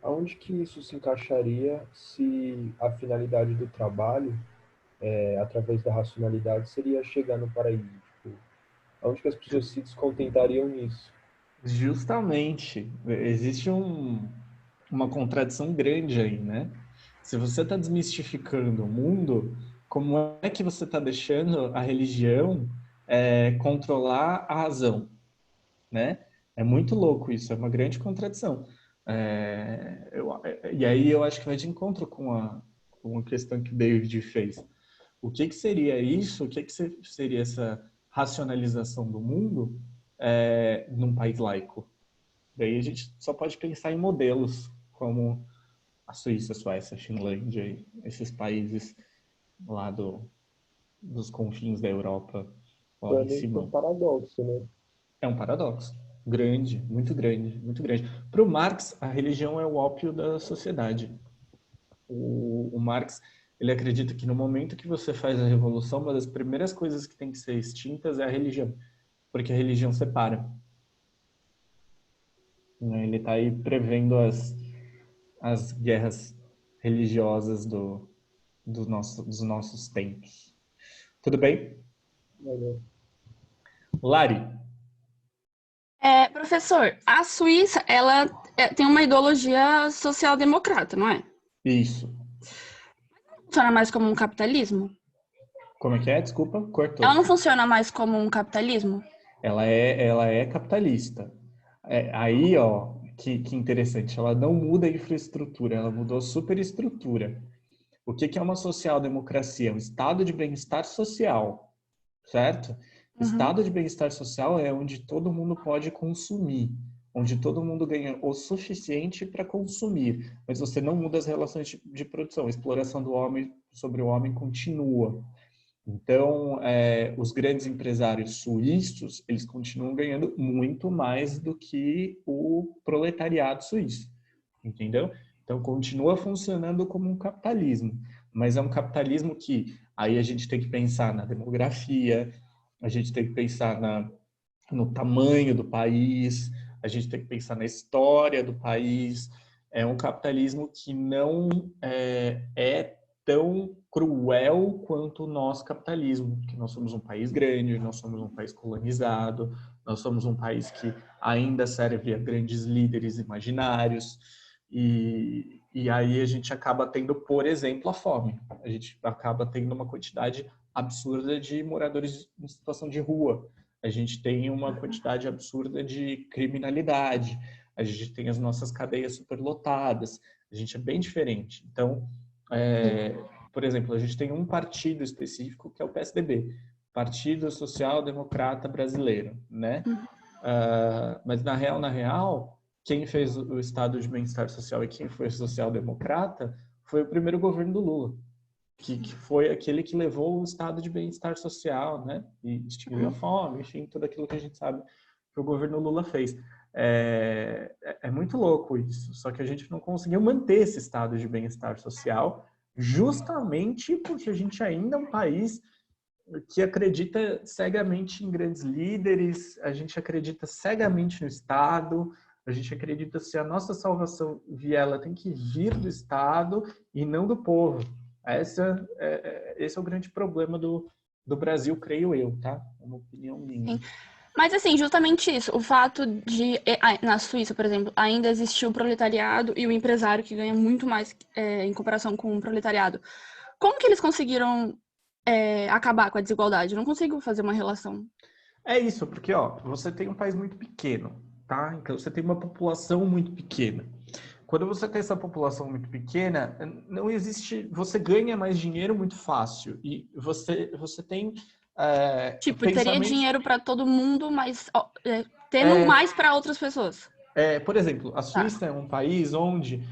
aonde que isso se encaixaria se a finalidade do trabalho, através da racionalidade, seria chegar no paraíso? Tipo, aonde que as pessoas se descontentariam nisso? Justamente. Existe uma contradição grande aí, né? Se você está desmistificando o mundo, como é que você está deixando a religião controlar a razão, né? É muito louco isso, é uma grande contradição. E aí eu acho que vai de encontro com a questão que David fez. O que seria isso? O que seria essa racionalização do mundo num país laico? Daí a gente só pode pensar em modelos como a Suíça, a Suécia, a Finlândia, esses países lá dos confins da Europa, lá em Para mim, é um cima. paradoxo, né? É um paradoxo. Grande, muito grande, muito grande. Para o Marx, a religião é o ópio da sociedade. O Marx, ele acredita que no momento que você faz a revolução, uma das primeiras coisas que tem que ser extintas é a religião, porque a religião separa. Ele está aí prevendo as guerras religiosas dos nossos tempos. Tudo bem? Valeu. Lari. Professor, a Suíça, ela tem uma ideologia social-democrata, não é? Isso. Funciona mais como um capitalismo? Como é que é? Desculpa, cortou. Ela não funciona mais como um capitalismo? Ela é capitalista. Aí, ó, que interessante. Ela não muda a infraestrutura, ela mudou a superestrutura. O que é uma social-democracia? Um estado de bem-estar social, certo? O estado de bem-estar social é onde todo mundo pode consumir, onde todo mundo ganha o suficiente para consumir, mas você não muda as relações de produção. A exploração do homem sobre o homem continua. Então, os grandes empresários suíços, eles continuam ganhando muito mais do que o proletariado suíço, entendeu? Então, continua funcionando como um capitalismo, mas é um capitalismo que aí a gente tem que pensar na demografia, a gente tem que pensar no tamanho do país, a gente tem que pensar na história do país. É um capitalismo que não é tão cruel quanto o nosso capitalismo, porque nós somos um país grande, nós somos um país colonizado, nós somos um país que ainda serve a grandes líderes imaginários, e aí a gente acaba tendo, por exemplo, a fome. A gente acaba tendo uma quantidade absurda de moradores em situação de rua. A gente tem uma quantidade absurda de criminalidade. A gente tem as nossas cadeias superlotadas. A gente é bem diferente. Então, por exemplo, a gente tem um partido específico que é o PSDB, Partido Social Democrata Brasileiro, né? Mas na real, quem fez o estado de bem-estar social e quem foi social-democrata foi o primeiro governo do Lula, que foi aquele que levou o estado de bem-estar social, né? E extinguiu a fome, enfim, tudo aquilo que a gente sabe que o governo Lula fez. É muito louco isso, só que a gente não conseguiu manter esse estado de bem-estar social justamente porque a gente ainda é um país que acredita cegamente em grandes líderes, a gente acredita cegamente no Estado, a gente acredita que se a nossa salvação vier, ela tem que vir do Estado e não do povo. Esse é o grande problema do Brasil, creio eu, tá? É uma opinião minha. Sim. Mas, assim, justamente isso, o fato de, na Suíça, por exemplo, ainda existir o proletariado e o empresário que ganha muito mais em comparação com o proletariado. Como que eles conseguiram acabar com a desigualdade? Eu não consigo fazer uma relação. É isso, porque você tem um país muito pequeno, tá? Então você tem uma população muito pequena. quando você tem essa população muito pequena, não existe... Você ganha mais dinheiro muito fácil. E você tem... Tipo, teria dinheiro para todo mundo, mas tendo mais para outras pessoas. Por exemplo, a Suíça é um país onde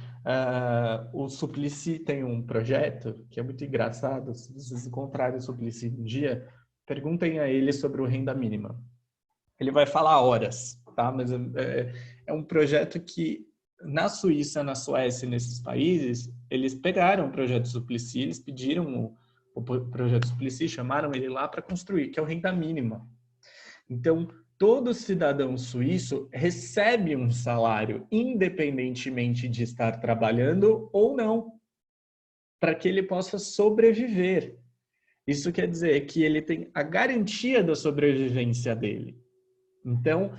o Suplicy tem um projeto que é muito engraçado. Se vocês encontrarem o Suplicy um dia, perguntem a ele sobre o renda mínima. Ele vai falar horas, tá? Mas é um projeto que na Suíça, na Suécia, nesses países, eles pegaram o projeto Suplicy, eles pediram o projeto Suplicy, chamaram ele lá para construir, que é o renda mínima. Então, todo cidadão suíço recebe um salário, independentemente de estar trabalhando ou não, para que ele possa sobreviver. Isso quer dizer que ele tem a garantia da sobrevivência dele. Então,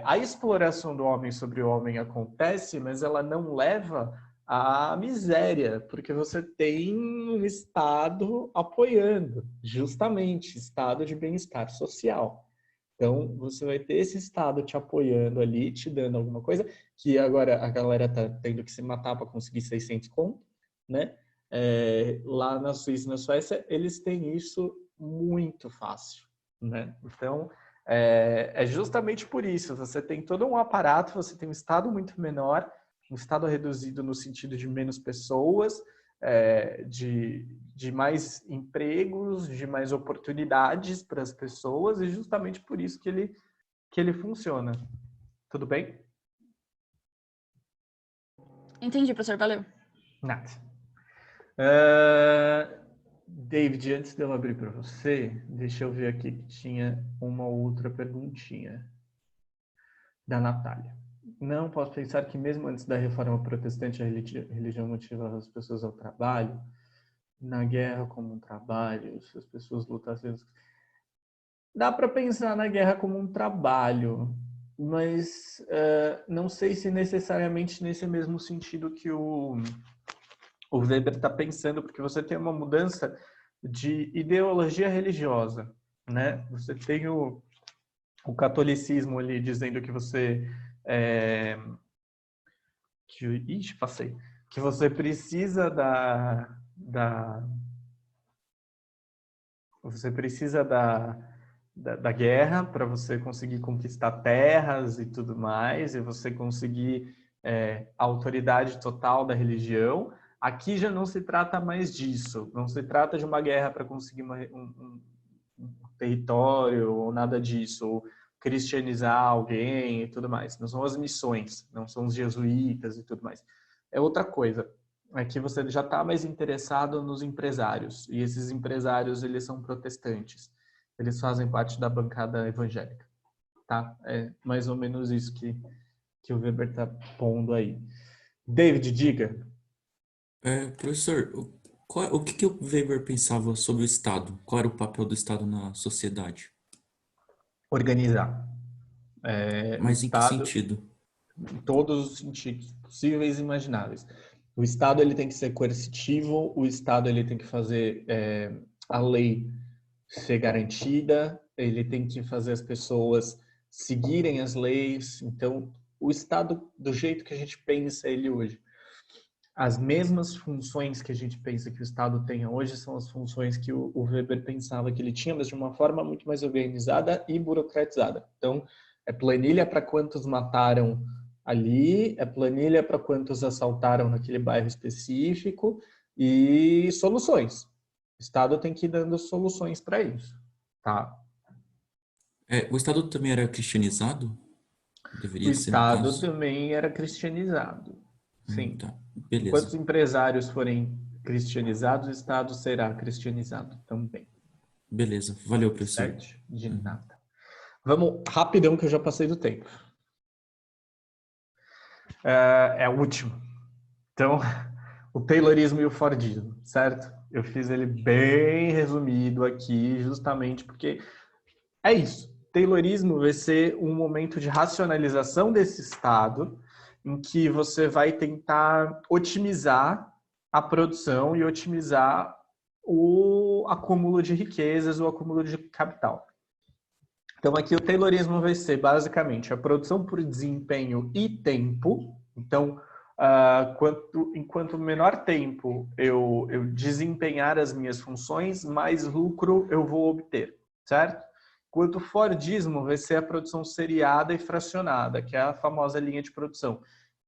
a exploração do homem sobre o homem acontece, mas ela não leva à miséria, porque você tem um Estado apoiando, justamente, Estado de bem-estar social. Então, você vai ter esse Estado te apoiando ali, te dando alguma coisa, que agora a galera tá tendo que se matar para conseguir 600 conto, né? Lá na Suíça e na Suécia, eles têm isso muito fácil, né? Então, é justamente por isso. Você tem todo um aparato, você tem um Estado muito menor, um Estado reduzido no sentido de menos pessoas, de mais empregos, de mais oportunidades para as pessoas, e justamente por isso que ele funciona. Tudo bem? Entendi, professor. Valeu. Nada. David, antes de eu abrir para você, deixa eu ver aqui que tinha uma outra perguntinha da Natália. Não posso pensar que mesmo antes da reforma protestante a religião motivava as pessoas ao trabalho, na guerra como um trabalho, se as pessoas lutassem... Dá para pensar na guerra como um trabalho, mas não sei se necessariamente nesse mesmo sentido que o Weber está pensando, porque você tem uma mudança de ideologia religiosa, né? Você tem o catolicismo ali dizendo que você que você precisa da guerra para você conseguir conquistar terras e tudo mais, e você conseguir a autoridade total da religião. Aqui já não se trata mais disso, não se trata de uma guerra para conseguir um território ou nada disso, ou cristianizar alguém e tudo mais. Não são as missões, não são os jesuítas e tudo mais. É outra coisa. Aqui você já está mais interessado nos empresários, e esses empresários, eles são protestantes. Eles fazem parte da bancada evangélica, tá? É mais ou menos isso que o Weber está pondo aí. David, diga. Professor, o que o Weber pensava sobre o Estado? Qual era o papel do Estado na sociedade? Organizar. Mas em que sentido? Em todos os sentidos possíveis e imagináveis. O Estado ele tem que ser coercitivo, o Estado ele tem que fazer a lei ser garantida, ele tem que fazer as pessoas seguirem as leis. Então, o Estado, do jeito que a gente pensa ele hoje, as mesmas funções que a gente pensa que o Estado tenha hoje são as funções que o Weber pensava que ele tinha, mas de uma forma muito mais organizada e burocratizada. Então, é planilha para quantos mataram ali, é planilha para quantos assaltaram naquele bairro específico e soluções. O Estado tem que ir dando soluções para isso, tá? O Estado também era cristianizado? Deveria O ser, no Estado caso. também era cristianizado. Sim. Tá. Beleza. Enquanto os empresários forem cristianizados, o Estado será cristianizado também. Beleza. Valeu, professor. Certo? De nada. Vamos rapidão que eu já passei do tempo. É o último. Então, o Taylorismo e o Fordismo, certo? Eu fiz ele bem resumido aqui, justamente porque é isso. Taylorismo vai ser um momento de racionalização desse Estado, em que você vai tentar otimizar a produção e otimizar o acúmulo de riquezas, o acúmulo de capital. Então, aqui o Taylorismo vai ser basicamente a produção por desempenho e tempo. Então, enquanto menor tempo eu desempenhar as minhas funções, mais lucro eu vou obter, certo? Enquanto o Fordismo vai ser a produção seriada e fracionada, que é a famosa linha de produção,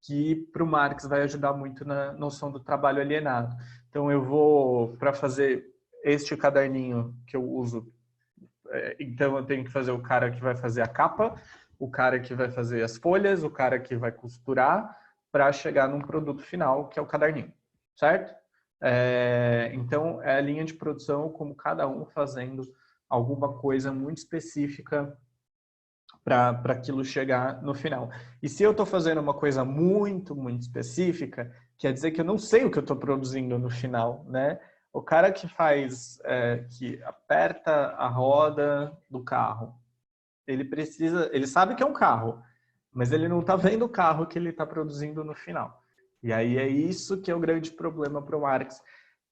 que para o Marx vai ajudar muito na noção do trabalho alienado. Então eu vou, para fazer este caderninho que eu uso, então eu tenho que fazer o cara que vai fazer a capa, o cara que vai fazer as folhas, o cara que vai costurar, para chegar num produto final, que é o caderninho, certo? Então, é a linha de produção, como cada um fazendo alguma coisa muito específica para aquilo chegar no final. E se eu estou fazendo uma coisa muito, muito específica, quer dizer que eu não sei o que eu estou produzindo no final, né? O cara que faz, que aperta a roda do carro, ele sabe que é um carro, mas ele não está vendo o carro que ele está produzindo no final. E aí é isso que é o grande problema para o Marx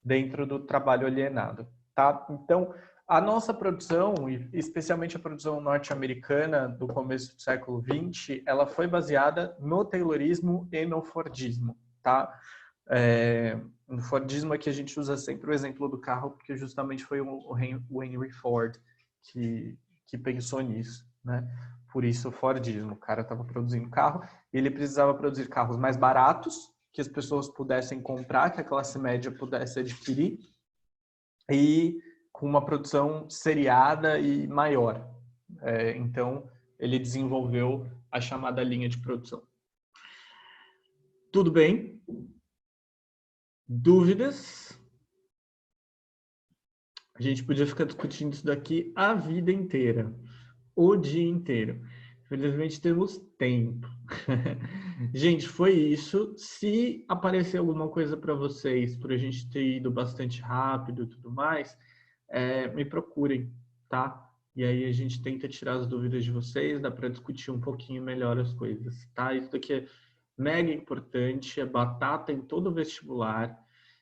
dentro do trabalho alienado, tá? Então, a nossa produção, especialmente a produção norte-americana do começo do século XX, ela foi baseada no Taylorismo e no Fordismo, tá? No Fordismo aqui a gente usa sempre o exemplo do carro, porque justamente foi o Henry Ford que pensou nisso, né? Por isso o Fordismo. O cara estava produzindo carro e ele precisava produzir carros mais baratos, que as pessoas pudessem comprar, que a classe média pudesse adquirir, e com uma produção seriada e maior. Então, ele desenvolveu a chamada linha de produção. Tudo bem? Dúvidas? A gente podia ficar discutindo isso daqui a vida inteira, o dia inteiro. Infelizmente temos tempo. Gente, foi isso. Se aparecer alguma coisa para vocês, por a gente ter ido bastante rápido e tudo mais, me procurem, tá? E aí a gente tenta tirar as dúvidas de vocês, dá para discutir um pouquinho melhor as coisas, tá? Isso daqui é mega importante, é batata em todo vestibular.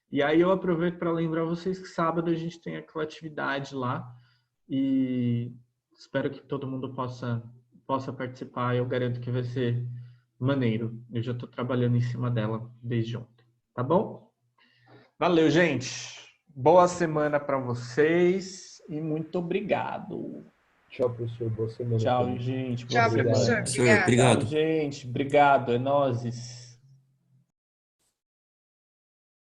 E aí eu aproveito para lembrar vocês que sábado a gente tem aquela atividade lá e espero que todo mundo possa participar. Eu garanto que vai ser maneiro. Eu já estou trabalhando em cima dela desde ontem, tá bom? Valeu, gente. Boa semana para vocês e muito obrigado. Tchau, professor. Boa semana. Tchau, gente. Boa Tchau, semana. professor. Obrigado. Obrigado. Tchau, gente. Obrigado. É nóis.